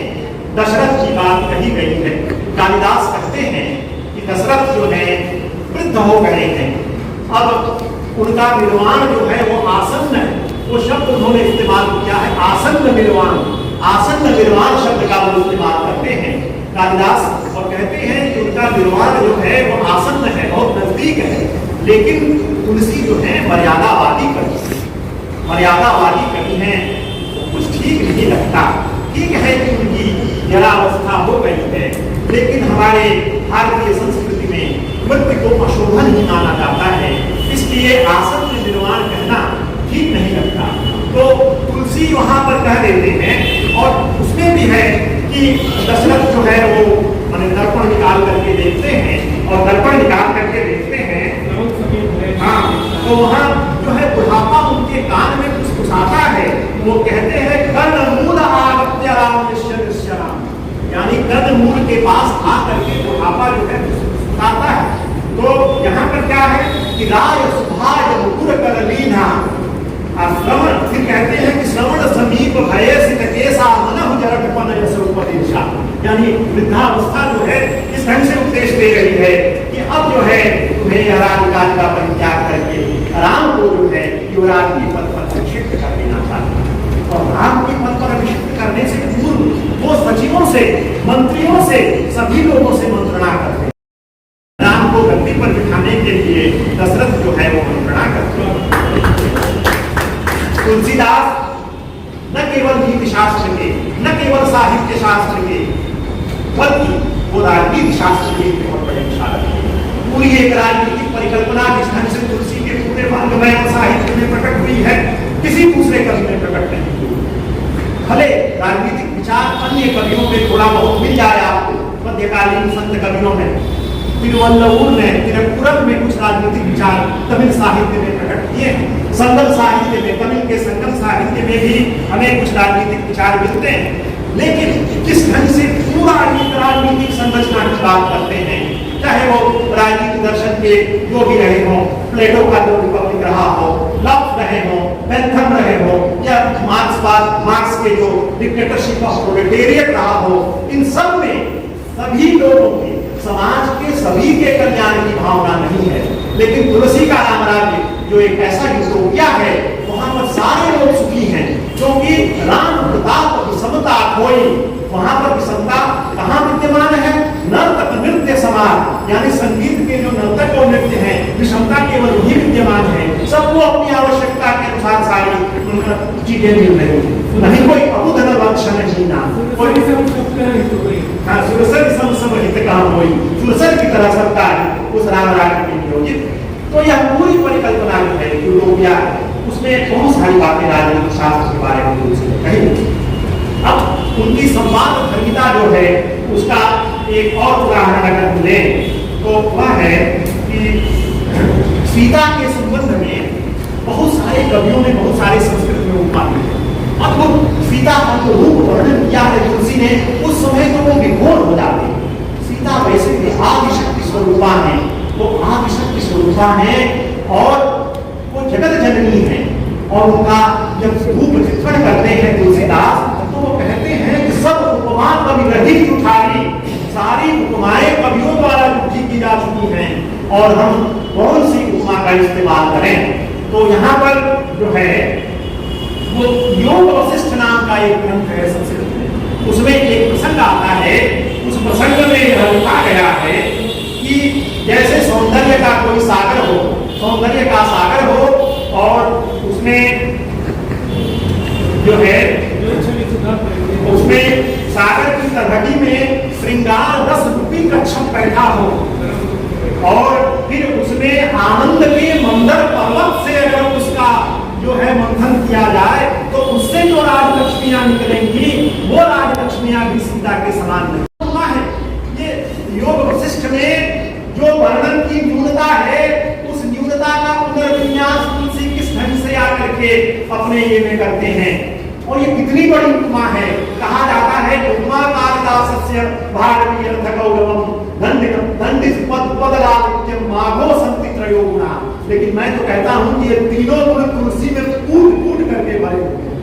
दशरथ की बात कही गई है। कालिदास कहते हैं कि दशरथ जो है वृद्ध हो गए हैं, अब उनका निर्वाण जो है वो आसन्न है। वो शब्द उन्होंने इस्तेमाल किया है आसन्न निर्वाण, आसन्न निर्वाण शब्द का वो इस्तेमाल करते हैं कालिदास और कहते हैं कि उनका निर्वाण जो है वो आसन्न है, बहुत नजदीक है। लेकिन तुलसी जो है मर्यादावादी कवि है, कुछ ठीक नहीं लगता। ठीक है कि उनकी जरावस्था हो गई है, लेकिन हमारे भारतीय संस्कृति में मृत्यु को अशोभन ही माना जाता है, इसलिए आसन्न निर्वाण कहना ठीक नहीं लगता। तो तुलसी वहां पर कह देते हैं और उसमें भी है कि दशरथ जो है वो माने दर्पण निकाल करके देखते हैं और दर्पण निकाल करके देखते हैं हाँ, तो वहाँ जो है बुढ़ापा उनके कान में फुसफुसाता है। वो कहते हैं कर्णमूल आगत्य राम निश्चराम, यानी कर्णमूल के पास आकर के बुढ़ापा जो है फुसफुसाता है। तो यहाँ पर क्या है कि राय सुभाज मुकुर कर लीना श्रवण, फिर कहते हैं कि श्रवण समीप भय सित केसा मनहु जरठपन यस उपदेशा, यानी वृद्धावस्था जो है इस ढंग से उपदेश दे रही है कि अब जो है तुम्हें यह राजकाज का परित्याग करके राम को जो है युवराज के पद पर अभिषिक्त कर देना चाहिए। और राम के पद पर अभिषिक्त करने से पूर्व वो सचिवों से, मंत्रियों से, सभी लोगों से मंत्रणा करते हैं। राम को गद्दी पर बिठाने के लिए दशरथ जो है वो मंत्रणा करते हैं। तुलसीदास न केवल नीति शास्त्र के, न केवल साहित्य शास्त्र के, बल्कि वो राजनीति शास्त्र के बहुत बड़े विशारद थे। पूरी एक राजनीतिक परिकल्पना जिस ढंग से तुलसी के पूरे वाङ्मय साहित्य में प्रकट हुई है, किसी दूसरे कवि में प्रकट नहीं हुई। भले राजनीतिक विचार अन्य कवियों में थोड़ा बहुत मिल जाए आपको, मध्यकालीन संत कवियों में, तिरुवल्लुवर ने, तिरुकुरल में कुछ राजनीतिक विचार तमिल साहित्य में प्रकट किए हैं। संगम साहित्य में, तमिल के संगम साहित्य में भी हमें कुछ राजनीतिक विचार मिलते हैं। लेकिन किस ढंग से पूरा राजनीतिक संरचना की बात करते हैं, चाहे वो राजनीतिक दर्शन के जो भी रहे हो, प्लेटो का जो रिपब्लिक रहा हो, लॉब्स रहे हो, बेंथम रहे हो, या मार्क्स के जो डिक्टेटरशिप ऑफ प्रोलेटेरिएट रहा हो, इन सब में सभी लोगों के, समाज के सभी के कल्याण की भावना नहीं है। लेकिन तुलसी का रामराज्य जो एक ऐसा यूटोपिया है, वहां पर सारे लोग सुखी हैं, क्योंकि राम प्रताप विषमता कोई, वहां पर विषमता कहाँ विद्यमान है? नर्तक नृत्य समाज, यानी संगीत के जो नर्तक और नृत्य हैं, विषमता केवल वही विद्यमान है। सबको अपनी आवश्यकता के अनुसार सारी चीजें मिल रही, नहीं कोई अबुधन वंश नहीं ना हाँ, सुरसर समहित काम हुई, सुरसर की तरह सबका उस राम राज्य में नियोजित। तो यह पूरी परिकल्पना जो है यूटोपिया, उसमें बहुत सारी बातें राजनीतिक शास्त्र के बारे में तुलसी ने कही। अब उनकी संवाद धर्मिता जो है उसका एक और उदाहरण अगर हम लें तो वह है कि सीता के संबंध में बहुत सारे कवियों ने बहुत सारे संस्कृत में उपमा दी है। अब वो सीता का जो रूप वर्णन किया है तुलसी ने, उस समय तो वो विभोर हो जाते। सीता वैसे भी आदिशक्ति स्वरूपा है, वो आदिशक्ति स्वरूपा है और वो जगत जननी है। और उनका जब रूप चित्रण करते हैं तुलसीदास, तो वो कहते हैं कि सब उपमा कवि रहित उठाई, सारी उपमाएं कवियों द्वारा लिखी की जा चुकी हैं और हम कौन सी उपमा का इस्तेमाल करें। तो यहाँ पर जो है वो योग वशिष्ठ नाम का एक ग्रंथ है संस्कृत में, उसमें एक प्रसंग आता है। उस प्रसंग में यह लिखा गया है कि जैसे सौंदर्य का कोई सागर हो, सौंदर्य का सागर हो और उसमें जो है उसमें सागर की तलहटी में श्रृंगार रस रूपी कच्छप बैठा हो और फिर उसमें आनंद के मंदर पर्वत से अगर उसका जो है मंथन किया जाए तो उससे जो राजलक्ष्मियां निकलेंगी वो राजलक्ष्मियां भी सीता के समान नहीं है। ये योग वशिष्ठ में जो वर्णन की न्यूनता है, उस न्यूनता का पुनर्विन्यास तुलसी किस ढंग से आकर के अपने ये में करते हैं। और ये कितनी बड़ी उपमा है। कहा जाता है उपमा कालिदासस्य भारतीय अर्थ दंडित माघो संति त्रयो गुणा। लेकिन मैं तो कहता हूं कि ये तीनों गुण तुलसी में कूट कूट करके भरे हुए हैं।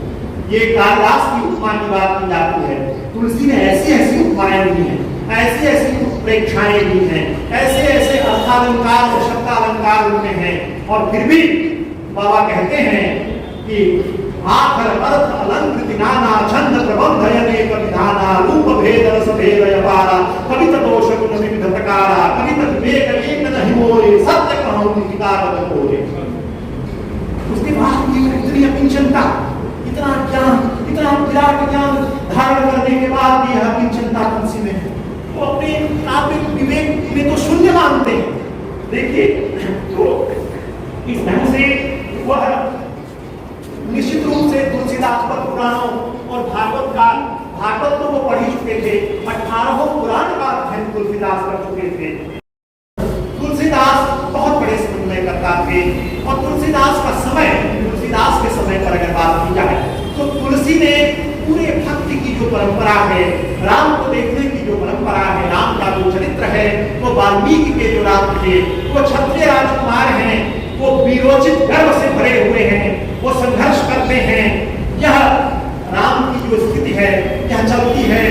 ये कालिदास की उपमा की बात की जाती है। तुलसी ने ऐसी ऐसी उपमाएं दी हैं, ऐसी ऐसी प्रेक्षाएं दी हैं, ऐसे ऐसे अर्थालंकार और शब्दालंकार उनमें हैं, और फिर भी बाबा कहते हैं कि आखर अर्थ अलंकृति नाना छंद प्रबंध अनेक विधाना रूप भेद रस भेद अपारा कविता दोष गुण विविध प्रकारा कविता विवेक एक नहीं मोरे सत्य कहूं विकार बोले। उसके बाद ये इतनी अकिंचनता, इतना ज्ञान, इतना विराट ज्ञान धारण करने के बाद भी अकिंचनता तुलसी में वो अपने आत्मिक विवेक में तो शून्य मानते हैं। देखिए तो इस ढंग से वह निश्चित रूप से तुलसीदास पर पुराणों और भागवत तो वो पढ़ ही चुके थे, 18 पुराण का अध्ययन तुलसीदास कर चुके थे। तुलसीदास बहुत बड़े समन्वयकर्ता थे, और तुलसीदास के समय पर अगर बात की जाए तो तुलसी ने पूरे भक्ति की जो परंपरा है, राम को देखने की जो परंपरा है, राम का जो चरित्र है, वो वाल्मीकि के जो राम थे, वो क्षत्रिय राजकुमार हैं, वो वीरोचित गर्व से भरे हुए हैं, वो संघर्ष करते हैं। यह राम की जो स्थिति है यह चलती है।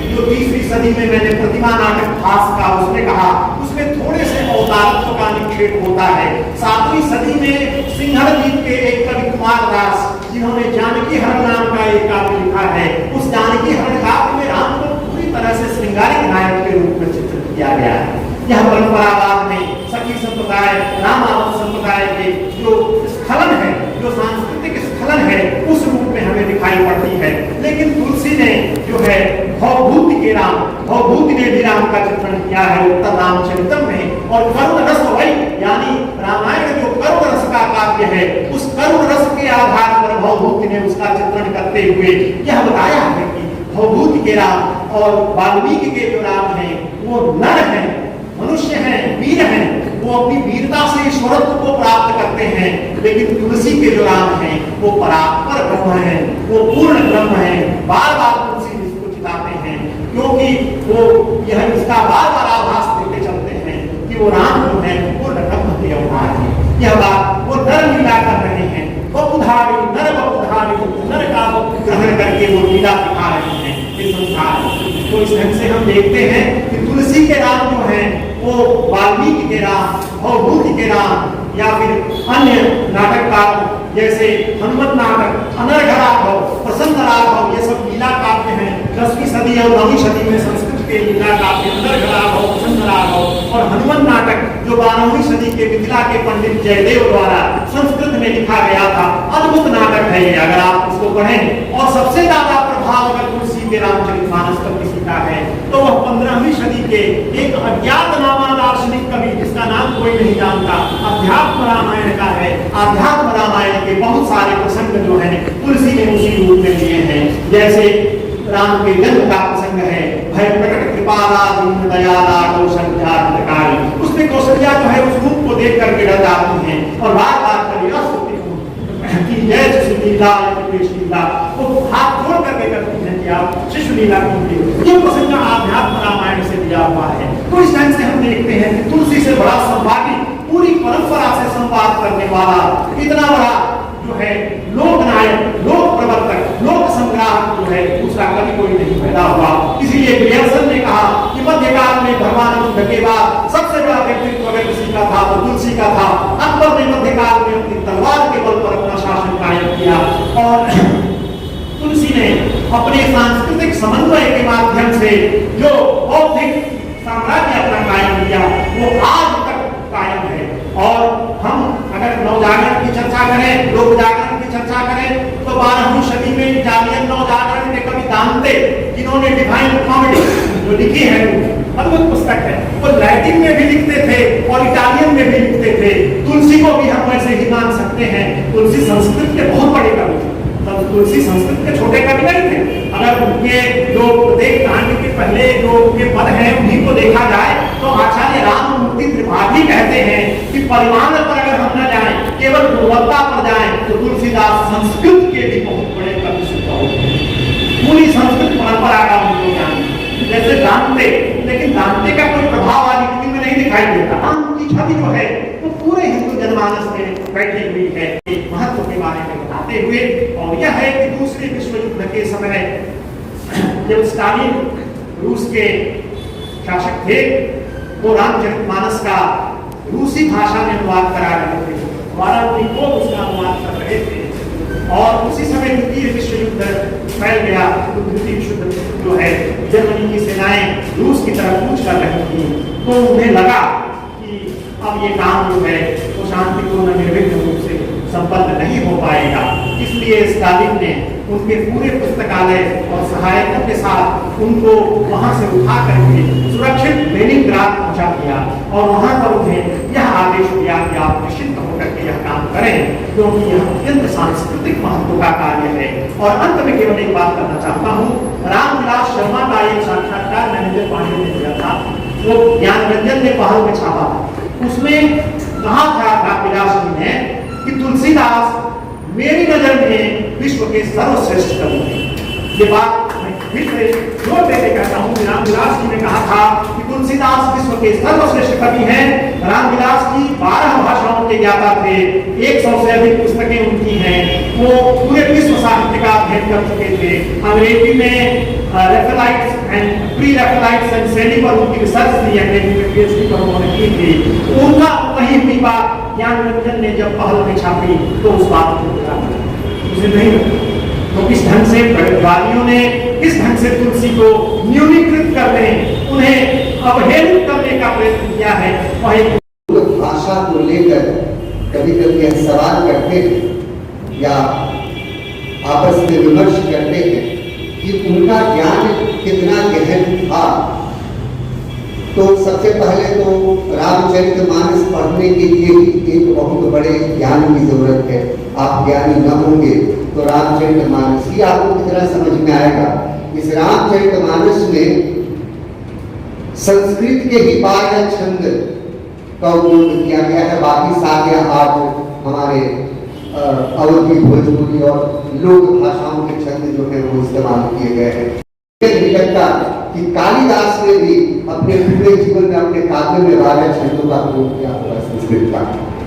जो 20वीं सदी में मैंने प्रतिमा नाटक भास का उसमें कहा, उसमें थोड़े से अवतारत्व का निक्षेप होता है। 7वीं सदी में सिंहल द्वीप के एक कवि कुमार दास, जिन्होंने जानकी हरण नाम का एक काव्य लिखा है, उस जानकी हरण काव्य में राम को पूरी तरह से श्रृंगारिक नायक के रूप में चित्रित किया गया है। यह परंपरावाद में सखी संप्रदाय, रामावत संप्रदाय के जो स्खलन है, जो सांस्कृतिक स्खलन है, उस रूप में हमें दिखाई पड़ती है। लेकिन तुलसी ने जो है भवभूति ने भी राम का चित्रण किया है उत्तर रामचरितम में। और करुण रस वही, यानी रामायण जो करुण रस का काव्य है, उस करुण रस के आधार पर भवभूति ने उसका चित्रण करते हुए यह बताया है कि भवभूति के राम और वाल्मीकि के जो राम है वो नर है, मनुष्य हैं, वीर हैं, वो अपनी वीरता से ईश्वरत्व को प्राप्त करते हैं। लेकिन तुलसी के जो राम हैं वो परात्पर ब्रह्म हैं, वो पूर्ण ब्रह्म हैं। बार बार तुलसी इसको चिताते हैं, क्योंकि वो यह इसका बार बार आभास देते चलते हैं कि वो राम जो है पूर्ण ब्रह्म के अवतार हैं। यह बात वो नर लीला कर रहे हैं, बपुधारी नर बपुधारी, नर का वक्त ग्रहण करके वो लीला दिखा रहे हैं इस संसार में। तो इस ढंग से हम देखते हैं कि तुलसी के राम जो हैं वो वाल्मीकि के राम, भवभूति के राम, या फिर अन्य नाटककार जैसे हनुमत नाटक, अनर्घ राघव, प्रसन्न राघव, ये सब लीला काव्य हैं। 10वीं सदी और 9वीं सदी में संस्कृत के लीला काव्य अनर्घ राघव, प्रसन्न राघव और हनुमत नाटक जो 12वीं सदी के मिथिला के पंडित जयदेव द्वारा संस्कृत में लिखा गया था, अद्भुत नाटक है ये, अगर आप इसको पढ़ें। और सबसे ज्यादा प्रभाव अगर तुलसी के रामचरितमानस पर किसी का है तो वह 15वीं सदी के एक अज्ञातनामा दार्शनिक कवि, जिसका नाम कोई नहीं जानता, अध्यात्म रामायण का है। अध्यात्म रामायण के बहुत सारे प्रसंग जो हैं तुलसी ने उसी रूप में लिए हैं। जैसे राम के जन्म का प्रसंग है, भय प्रकट कृपाला दीन दयाला कौशल्या हितकारी, उसमें कौशल्या जो है उस रूप को देख करके डर जाती हैं और बार बार कि जय शिशुलीला, वो हाथ जोड़ करके करती हैं कि आप शिशुलीला कीजिए। ये प्रसंग आध्यात्म रामायण से दिया हुआ है। तो इस ढंग से हम देखते हैं कि तुलसी से बड़ा संवादी, पूरी परंपरा से संवाद करने वाला, इतना बड़ा जो है लोक नायक, लोक प्रवर्तक, लोक संग्राहक जो है दूसरा कभी कोई नहीं पैदा हुआ। इसीलिए ग्रियर्सन ने कहा कि मध्यकाल में भगवान बुद्ध के बाद सबसे बड़ा व्यक्तित्व अगर किसी का था तो तुलसी का था। अकबर ने मध्यकाल में अपनी तलवार के बल पर अपना शासन कायम किया, और तुलसी ने अपने सांस्कृतिक समन्वय के माध्यम से जो बौद्धिक साम्राज्य अपना कायम किया वो आज तक कायम है। और हम अगर नवजागरण की चर्चा करें, लोक जागरण की चर्चा करें, तो 12वीं सदी में इटालियन नवजागरण के कवि दांते, जिन्होंने डिवाइन कॉमेडी जो लिखी है, अद्भुत पुस्तक है, वो लैटिन में भी लिखते थे और इटालियन में भी लिखते थे। तुलसी को भी हम वैसे ही मान सकते हैं। तुलसी संस्कृत के बहुत बड़े कवि थे, तब तुलसी संस्कृत के छोटे कवि नहीं थे। अगर उनके जो प्रत्येक कांड के पहले जो उनके पद हैं उन्हीं को देखा जाए तो आचार्य राममूर्ति त्रिपाठी कहते हैं कि परिमाण पर अगर हम न जाए, केवल गुणवत्ता पर जाए, तो तुलसीदास संस्कृत के भी बहुत बड़े कवि सिद्ध होते हैं। पूरी संस्कृत परंपरा का उनको ज्ञान, जैसे दांते, लेकिन दांते का कोई प्रभाव आज लिखने में नहीं दिखाई देता। राम की छवि जो है वो पूरे हिंदू जनमानस में बैठी हुई है, महत्व के बारे में बताते हुए। और यह है कि दूसरे विश्व युद्ध के समय जब स्टालिन रूस के शासक थे, वो रामचरितमानस का रूसी भाषा में अनुवाद करा रहे थे, हमारा को उसका अनुवाद कर रहे थे। और उसी समय द्वितीय विश्व युद्ध फैल गया। तो द्वितीय विश्व युद्ध जो है, जर्मनी की सेनाएं रूस की तरफ कूच कर रही थी, तो उन्हें लगा कि अब ये काम जो है वो शांतिपूर्ण निर्विघ्न रूप से संपन्न नहीं हो पाएगा। इसलिए स्टालिन ने उनके पूरे पुस्तकालय और सहायकों के साथ उनको वहां से उठा करके सुरक्षित लेनिनग्राद पहुंचा दिया और वहां पर उन्हें यह आदेश दिया कि आप निश्चिंत होकर के यह काम करें, क्योंकि यह अत्यंत सांस्कृतिक महत्व का कार्य है। और अंत में केवल एक बात करना चाहता हूँ, रामविलास शर्मा का एक साक्षात्कार मैनेजर पांडे ने दिया था, वो ज्ञानरंजन ने पहल में छापा था। उसमें कहा था रामविलास जी ने कि तुलसीदास मेरी नजर में विश्व के सर्वश्रेष्ठ कवि हैं। ये बात मैं फिर से जोर देकर कहता हूँ, रामविलास जी ने कहा था कि तुलसीदास विश्व के सर्वश्रेष्ठ कवि हैं। रामविलास जी 12 भाषाओं के ज्ञाता थे, 100 से अधिक पुस्तकें उनकी हैं, वो पूरे विश्व साहित्य का अध्ययन कर चुके थे। अंग्रेजी में Raphaelites and pre Raphaelites and शैली पर उनकी रिसर्च थी, अंग्रेजी में पीएचडी पर उन्होंने की थी। उनका वही हुई बात ज्ञानरंजन ने जब पहल में छापी तो उस बात को उसे नहीं रखा। तो किस ढंग से वादियों ने किस ढंग से तुलसी को न्यूनीकृत करने, उन्हें अवहेलित करने का प्रयत्न किया है। वह एक भाषा को लेकर कभी कभी यह सवाल करते हैं या आपस में विमर्श करते हैं कि उनका ज्ञान कितना गहन था। तो सबसे पहले तो रामचरितमानस पढ़ने के लिए ही एक बहुत बड़े ज्ञान की जरूरत है। आप ज्ञानी न होंगे तो रामचरितमानस ही आपको कितना समझ में आएगा। इस रामचरितमानस में संस्कृत के ही 12 छंद का उपयोग किया गया है। बाकी सारे आज हमारे अवधी, भोजपुरी और लोक भाषाओं के छंद जो है वो इस्तेमाल किए गए हैं। लगता कि कालिदास ने भी अपने पूरे जीवन में अपने काव्य में 12 छंदों का प्रयोग किया होगा संस्कृत का,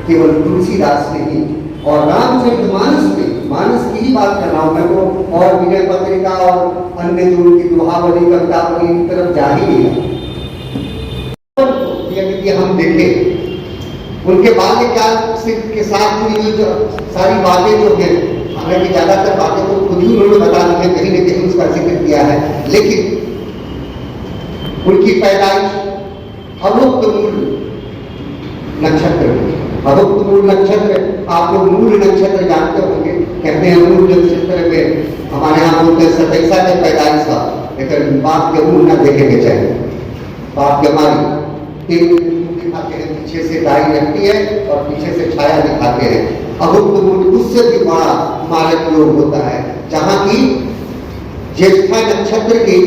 केवल तुलसीदास ने ही। और रामचरितमानस में, मानस की ही बात कर रहा हूं मैं, तो और विजय पत्रिका और अन्य जो उनकी दोहावली, कवितावली की तरफ जा ही नहीं। यदि हम देखें उनके बाल्यकाल के साथ जुड़ी हुई जो सारी बातें जो है, हालांकि ज्यादातर बातें तो खुद ही उन्होंने बता दी है, कहीं न कहीं उसका जिक्र किया है, लेकिन उनकी पैदाइश अभुक्त मूल नक्षत्र, अभुक्त मूल नक्षत्र, आप लोग मूल नक्षत्र जानते होंगे, कहते हैं मूल नक्षत्र में हमारे यहाँ बोलते हैं सतैसा के पैदाइश का, लेकिन बाप के मूल न देखे के चाहिए। बाप के हमारी दिखाते हैं, पीछे से दाई रहती है और पीछे से छाया दिखाते हैं। अभुक्त मूल उससे भी बड़ा मारक योग होता है, जहाँ की ज्येष्ठा नक्षत्र की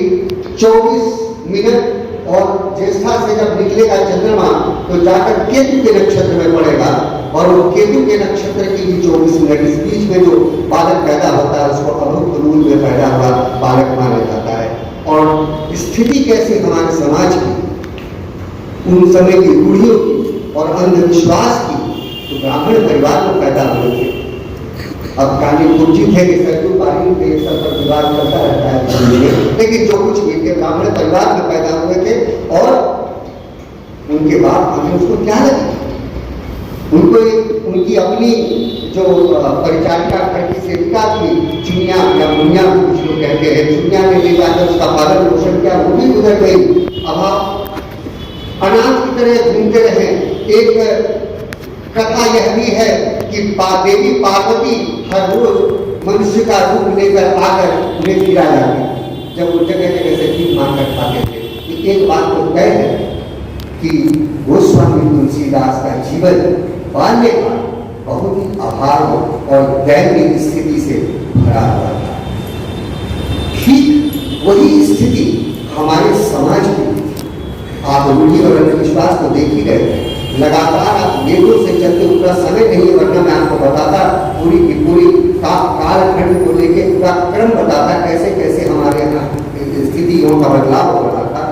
24 मिनट और ज्येष्ठा से जब निकलेगा चंद्रमा तो जाकर केतु के नक्षत्र में पड़ेगा, और वो केतु के नक्षत्र की भी 24 मिनट, इस बीच में जो बालक पैदा होता है उसको अभुक्त मूल में पैदा हुआ बालक माना जाता है। और स्थिति कैसी हमारे समाज की, उन समय की रूढ़ियों की और अंधविश्वास की, तो ब्राह्मण परिवार में पैदा हुए थे। अब कहानी उचित है कि सैकड़ों पारी के सब पर विवाद करता रहता है, लेकिन जो कुछ भी थे ब्राह्मण परिवार में पैदा हुए थे। और उनके बाद हमें उसको क्या लगे, उनको उनकी अपनी जो परिचारिका घर की सेविका थी, चुनिया या मुनिया कुछ लोग कहते हैं, चुनिया ने ले जाकर उसका पालन पोषण किया, वो भी गुजर गई। अब आप अनाथ की तरह घूमते रहे। एक कथा यह भी है कि देवी पार्वती हर रोज मनुष्य का रूप लेकर आकर उन्हें खिला जाती, जब वो जगह जगह से भीख मांगकर खाते थे। एक बात तो तय है कि गोस्वामी तुलसीदास का जीवन बाल्यकाल बहुत ही अभाव और दयनीय स्थिति से भरा हुआ था। ठीक वही स्थिति हमारे समाज की आप रूढ़ी और अंधविश्वास को देख ही रहे हैं। लगातार आप वेदों से चलते, पूरा समय नहीं है वरना मैं आपको बताता पूरी की पूरी कालखंड को लेके पूरा क्रम बताता कैसे कैसे हमारे यहाँ स्थितियों का बदलाव हो रहा था।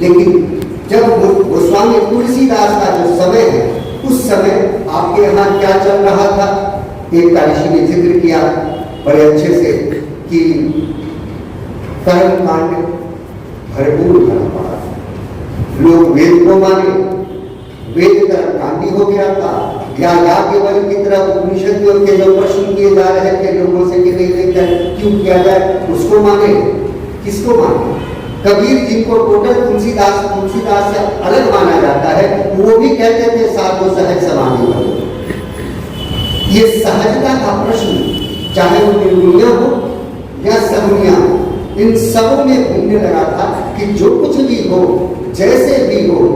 लेकिन जब गोस्वामी तुलसीदास का जो समय है, उस समय आपके यहाँ क्या चल रहा था, एक ऋषि ने जिक्र किया बड़े अच्छे से कि कर्म कांड भरपूर भरा पड़ा, लोग वेद को माने, वेद तरफ कांडी हो गया था, या याज्ञवल्क्य की तरफ उपनिषदों के जो प्रश्न किए जा रहे थे लोगों से कि नहीं क्यों किया जाए, उसको माने, किसको माने? कबीर जिनको टोटल तुलसीदास से अलग माना जाता है, वो भी कहते थे साधु सहज समाधि हो। ये सहजता का प्रश्न, चाहे वो निर्गुणिया हो या सगुणिया हो, इन सबों में घूमने लगा था कि जो कुछ भी हो, जैसे भी हो,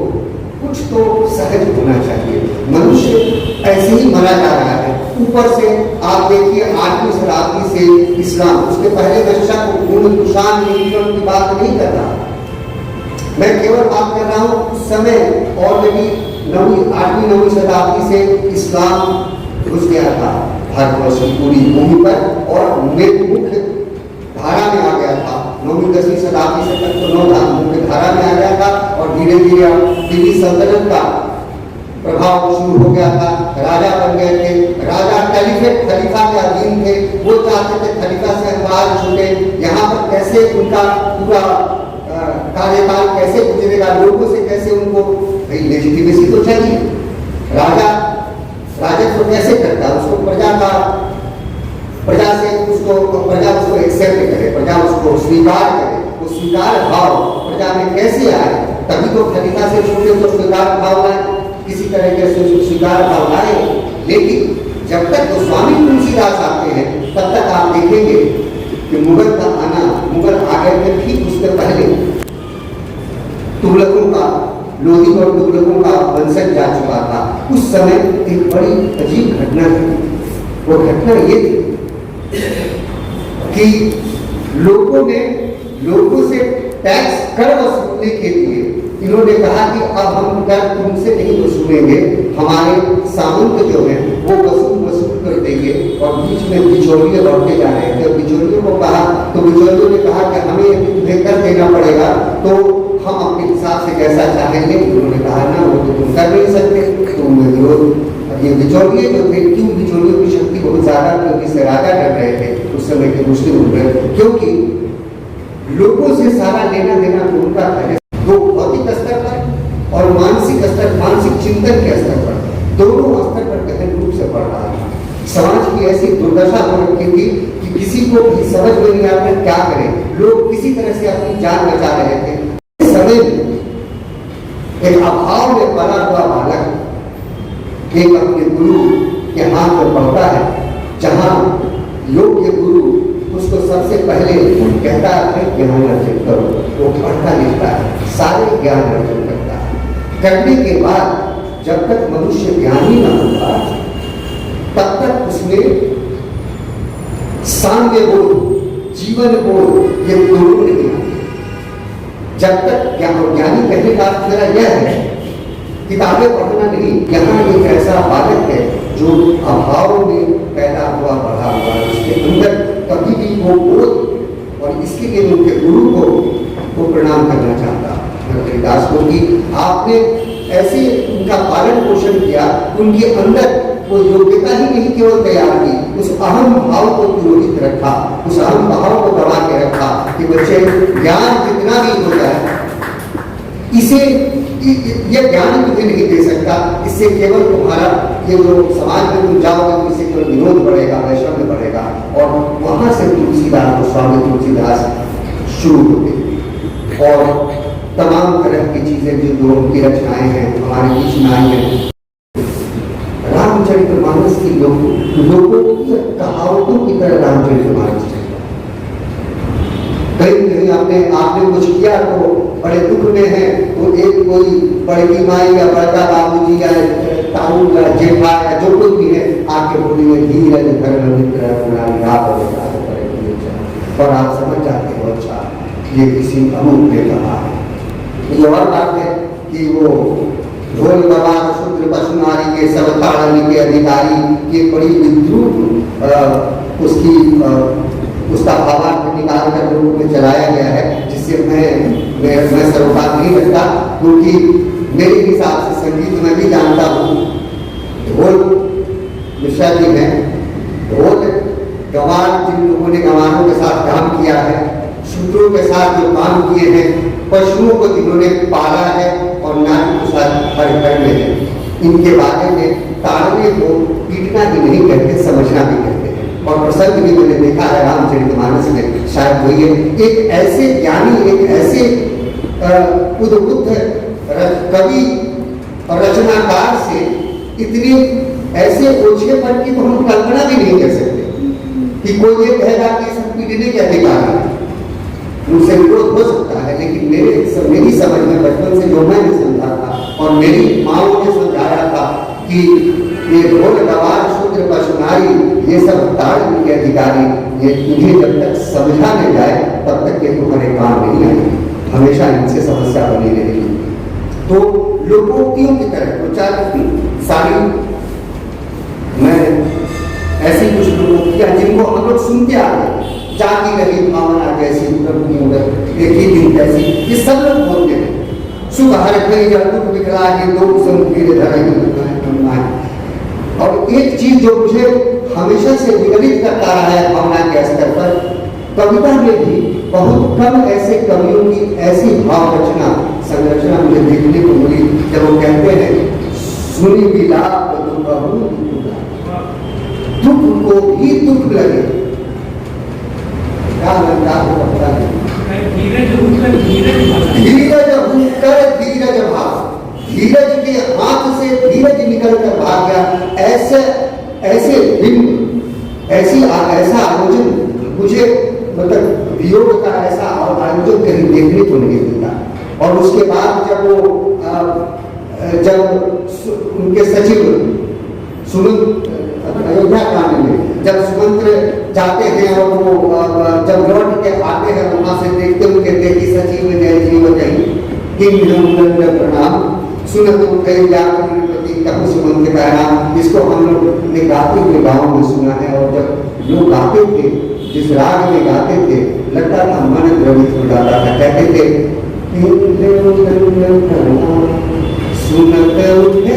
कुछ तो सहज होना चाहिए। मनुष्य ऐसे ही मरा जा रहा है। ऊपर से आप देखिए 8वीं शताब्दी से इस्लाम, उसके पहले दशक कुशान की बात नहीं कर रहा, मैं केवल बात कर रहा हूँ उस समय ऑलरेडी 8वीं 9वीं शताब्दी से इस्लाम घुस गया था भारतवर्ष की पूरी भूमि पर और मुख्य धारा में आ गया था। 9वीं 10वीं शताब्दी से तक तो मुख्य धारा में आ गया था और धीरे धीरे दिल्ली सल्तनत का प्रभाव शुरू हो गया था। राजा बन गए थे, राजा खलीफा के अधीन थे, वो चाहते थे खलीफा से हम बाहर छूटे। यहाँ पर कैसे उनका पूरा कार्यकाल कैसे गुजरेगा, लोगों से कैसे उनको लेजिटिमेसी तो चाहिए। राजा राजत्व कैसे करता, उसको प्रजा से उसको एक्सेप्ट करे, प्रजा उसको स्वीकार करे, वो स्वीकार भाव प्रजा में कैसे आए, तभी तो खलीफा से छूटे तो स्वीकार भाव आए, किसी तरीके से स्वीकार भाव आए। लेकिन जब तक गोस्वामी तुलसीदास आते हैं तब तक आप देखेंगे कि मुगल का आना, मुगल आ गए थे ठीक उसके पहले तुगलकों का, लोधी और तुगलकों का वंशज जा चुका था। उस समय एक बड़ी अजीब घटना थी। वो घटना ये थी कि लोगों से टैक्स कर वसूलने के लिए इन्होंने कहा कि अब हम कर तुमसे नहीं वसूलेंगे, हमारे सामंत जो है वो वसूल कर देंगे। और बीच में बिचौलिए लौटते जा रहे थे, बिचौलियों को कहा तो बिचौलियों ने कहा कि हमें तुम्हें कर देना पड़ेगा, तो हम अपने हिसाब से कैसा चाहेंगे। उन्होंने कहा ना, वो तो तुम कर नहीं सकते, तुम विरोध। ये बिचौलिए जो थे, क्यों बिचौलियों की शक्ति बहुत ज्यादा, क्योंकि से राजा कर रहे थे उस समय के मुस्लिम लोग, क्योंकि लोगों से सारा लेना देना उनका था, तो भौतिक स्तर पर और मानसिक स्तर, मानसिक चिंतन के स्तर पर, दोनों स्तर पर गहन रूप से बढ़ रहा था। समाज की ऐसी दुर्दशा हो रखी थी कि किसी को भी समझ में नहीं आता क्या करें, लोग किसी तरह से अपनी जान बचा रहे थे। इस समय एक अभाव में पला हुआ बालक एक अपने गुरु के हाथ में पढ़ता है, जहां योग्य गुरु उसको सबसे पहले कहता है ज्ञान अर्जन करो, वो पढ़ता लिखता है, सारे ज्ञान अर्जन करता है। करने के बाद जब तक मनुष्य ज्ञानी न होगा तब तक उसमें साम्य बोध, जीवन बोध ये दोनों नहीं आते। जब तक ज्ञानी कहने का अर्थ मेरा यह है किताबें पढ़ना नहीं, यहाँ एक ऐसा बालक है जो अभाव में पैदा हुआ बढ़ा हुआ, उसके अंदर कभी भी वो बोध, और इसके लिए उनके गुरु को प्रणाम करना चाहता हरिदास को कि आपने ऐसे उनका पालन पोषण किया, उनके अंदर वो योग्यता ही नहीं केवल तैयार की, उस अहम भाव को पुरोहित रखा, उस अहम भाव को दबा के रखा कि बच्चे ज्ञान जितना भी हो जाए, इसे ये ज्ञान तुझे नहीं दे सकता, इससे केवल तुम्हारा ये जो समाज में तुम जाओगे तो इससे केवल विरोध बढ़ेगा, वैषम्य बढ़ेगा। और वहां से तुलसीदास, गोस्वामी तुलसीदास शुरू होते और तमाम तरह की चीजें जो उनकी रचनाएं हैं हमारे बीच में आई हैं। रामचरितमानस की लोगों की कहावतों की तरह रामचरितमानस कहीं आपने कुछ किया तो बड़े दुख में है, तो एक कोई बड़की माई या बड़का बाबूजी या ताऊ या जेठा या जो कोई भी धीरज धर्म मित्र और आप समझ जाते हो अच्छा ये किसी अमुक ने कहा है। ये और बात है कि वो ढोल गवार शूद्र पशु नारी के सब ताड़ने के अधिकारी के बड़ी विद्रूप उसका भावार्थ निकाल कर रूप में चलाया गया है, जिससे मैं सरोकार नहीं रखता, क्योंकि मेरे हिसाब से संगीत मैं भी जानता हूँ। ढोल मिश्रा जी हैं, ढोल गंवार जिन लोगों ने गंवारों के साथ काम किया है, शूद्रों के साथ जो काम किए हैं, पशुओं को जिन्होंने पाला है और नारी के साथ हर घर में है, इनके बारे में ताड़ने को पीटना भी नहीं कहते, समझना भी कहते हैं। और प्रसंग भी मैंने देखा है रामचरितमानस में, शायद वही है। एक ऐसे ज्ञानी, एक ऐसे उद्बुद्ध कवि और रचनाकार से इतनी ऐसे ओछेपन की तो हम कल्पना भी नहीं कर सकते कि कोई ये कहेगा कि सब पीटने के अधिकार है। मुझसे विरोध हो सकता है, लेकिन मेरी समझ में बचपन से जो मैंने समझा था और मेरी माओ ने समझाया था कि ये ढोल गवार शूद्र पशु नारी ये सब ताड़ने के अधिकारी, ये तुझे जब तक समझा नहीं जाए तब तक ये तुम्हारे काम नहीं आएगी, हमेशा इनसे समस्या बनी रहेगी। तो लोकोक्तियों की तरह दो चार सारी मैं ऐसी कुछ लोकोक्तियां जिनको हम लोग सुनते आ गए, जाति रही भावना जैसी देखी दिन जैसी, ये सब लोग बोलते हैं। सुख हर कई दुख विकराल दो संकीर्ण धरे। और एक चीज जो मुझे हमेशा से विचलित करता रहा है भावना के स्तर पर, कविता में भी बहुत कम ऐसे कवियों की ऐसी भाव रचना संरचना मुझे देखने को मिली जब वो कहते हैं सुनी विलाप दुख को भी दुख लगे। क्या लगता है पता नहीं, धीरज होकर धीरज भाग, धीरज के हाथ से धीरज निकल कर भाग गया। ऐसे बिंब ऐसा आयोजन मुझे मतलब वियोग का ऐसा आयोजन कहीं देखने को नहीं मिलता। और उसके बाद जब उनके सचिव सुमंत अयोध्या कांड में जब सुमंत्र जाते हैं और वो जब लौट के आते हैं वहां से देखते हुए कहते कि सचिव जय जीव जय प्रणाम सुनत कहूँ सुमंत का नाम। इसको हम लोग ने गाते हुए गाँव में सुना है, और जब लोग गाते थे जिस राग में गाते थे लगता था मन द्रवित हो जाता था। कहते थे सुनत उठे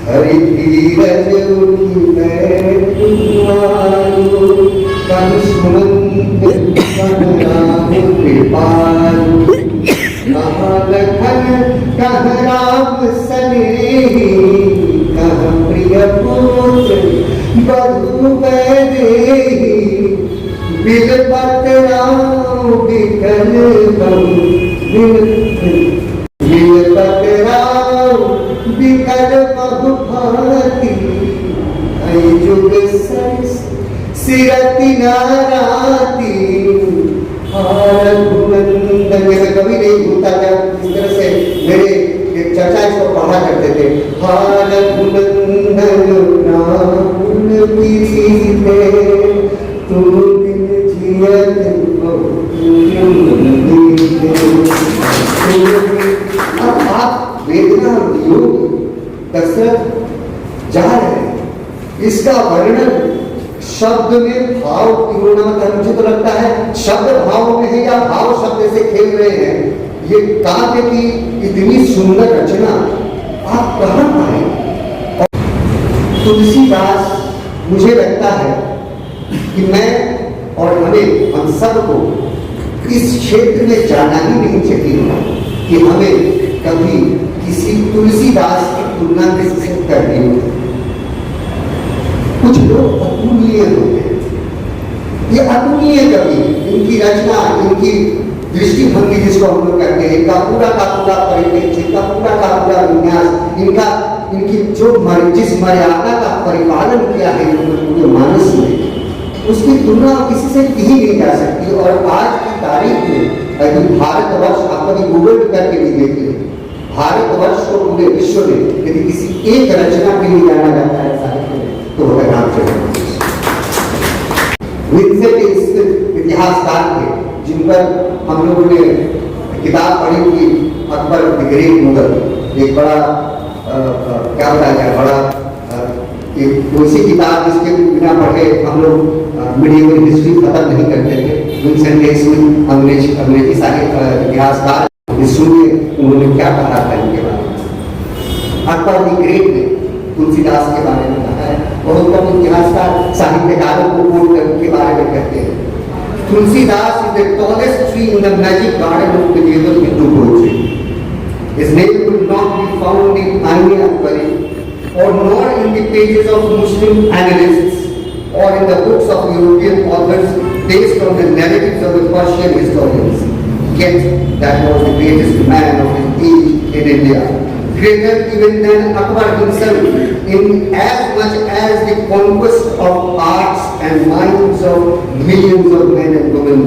हरि धीरज उठी कह राम सनेही कह प्रिय पुत्र बधु बैदेही बिल पतराव बिकल बिल पतराव बिकल बहु भांति जुग सिरति नाराती। मेरे कभी नहीं भूलता जब इस तरह से मेरे एक चर्चा इसको पढ़ा करते थे। अब आप वेदना और वियोग दशरथ जा रहे हैं, इसका वर्णन शब्द में भाव क्यों ना होता, मुझे तो लगता है शब्द भाव में है या भाव शब्द से खेल रहे हैं। ये काव्य की इतनी सुंदर रचना आप कहाँ पाए। तुलसीदास मुझे लगता है कि मैं और हम सबको इस क्षेत्र में जाना ही नहीं चाहिए कि हमें कभी किसी तुलसीदास की तुलना किसी से करनी हो। कुछ लोग अतुल्य होते हैं, ये अतुल्य कवि, इनकी रचना, इनकी दृष्टिभंगी जिसको हम लोग कहते हैं, इनका पूरा का पूरा परिप्रेक्ष्य, इनका पूरा का पूरा विन्यास, इनकी जो जिस मर्यादा का परिपालन किया है पूरे मानस में, उसकी तुलना किसी से की ही नहीं जा सकती। और आज की तारीख अभी भारतवर्ष आप कभी गूगल करके भी देखिए, भारतवर्ष को पूरे विश्व में यदि किसी एक रचना के लिए जाना जाता है साहित्य में तो वह रामचरित मानस। विंसेंट इस इतिहासकार थे जिन पर हम लोगों ने किताब पढ़ी थी, अकबर द ग्रेट मुगल, एक बड़ा क्या बताया जाए, बड़ा वैसी किताब जिसके बिना पढ़े हम लोग मिडिएवल हिस्ट्री खत्म नहीं करते थे। विंसेंट स्मिथ अंग्रेजी साहित्य इतिहासकार, इसमें उन्होंने क्या कहा था इनके बारे में। अकबर द ग्रेट ने तुलसीदास के बारे में कहा है, बहुत कम इतिहासकार साहित्यकारों को कोट के बारे में कहते हैं। Tulsidas is the tallest tree in the magic garden of medieval Hindu poetry. His name could not be found in Aine Akbari or nor in the pages of Muslim annalists or in the books of European authors based on the narratives of the Persian historians. Yet that was the greatest man of his age in India. Greater even than Akbar himself in as much as the conquest of hearts and minds of millions of men and women,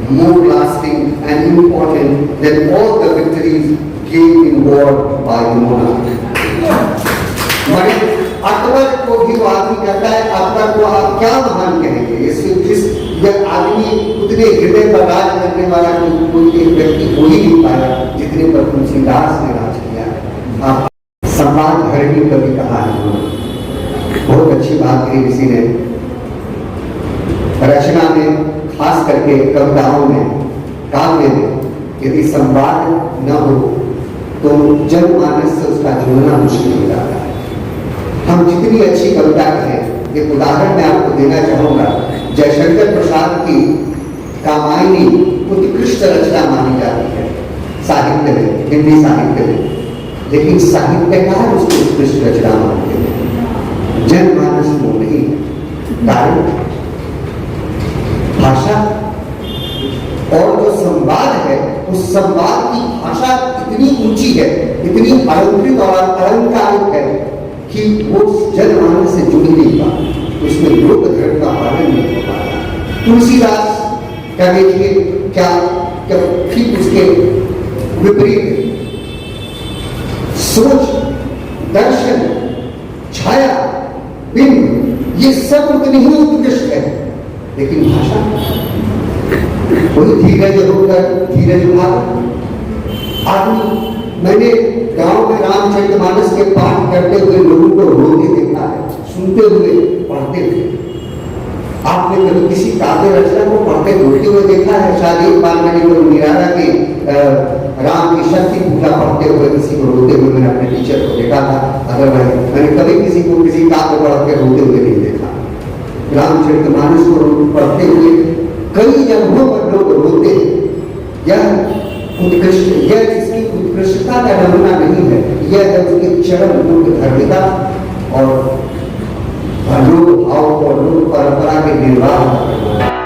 more lasting and important than all the victories gained in war by the monarch. Akbar को भी वो आदमी कहता है, अकबर को आप क्या महान कहेंगे, यह आदमी उतने हृदय पर राज करने वाला कोई एक व्यक्ति हो ही नहीं पाया जितने पर तुलसीदास ने राज किया है। सम्मान हरणी कभी कहा है, बहुत अच्छी बात कही किसी ने रचना में, खास करके कविताओं में, काव्य में यदि संवाद न हो तो जनमानस से उसका जुड़ना मुश्किल हो जाता है। हम जितनी अच्छी कविता कहें, एक उदाहरण मैं आपको देना चाहूंगा, जयशंकर प्रसाद की कामायनी उत्कृष्ट रचना मानी जाती है साहित्य में, हिंदी साहित्य में, लेकिन साहित्यकार उसको उत्कृष्ट रचना मानते हैं, जनमानस वो नहीं। कारण भाषा और जो संवाद है, उस संवाद की भाषा इतनी ऊंची है, इतनी अलंकृत और अलंकारिक है कि वो जनमानस से जुड़ नहीं पाता, उसमें लोक धर्म का पालन नहीं हो पाता। तुलसीदास का देखिए क्या ठीक उसके विपरीत सोच, दर्शन, छाया, बिंब, ये सब उतनी ही उत्कृष्ट है, लेकिन भाषा वही धीरज होकर धीरज भाग आदमी। मैंने गांव में रामचरितमानस के पाठ करते हुए लोगों को रोते देखा है, सुनते हुए, पढ़ते हुए। आपने कभी किसी काव्य रचना को पढ़ते रोते हुए देखा है? शायद एक बार मैंने कोई निराला के राम की शक्ति पूजा पढ़ते हुए किसी को रोते हुए मैंने अपने टीचर को देखा था, अदरवाइज मैंने कभी किसी को किसी काव्य पढ़ के रोते हुए नहीं देखा। रामचरितमानस को पढ़ते हुए कई जगहों पर लोग रोते हैं। यह उत्कृष्ट, यह इसकी उत्कृष्टता का नमूना नहीं है, यह है उसके चरम मूल धर्मिता और लोक भाव और लोक परंपरा के निर्वाह।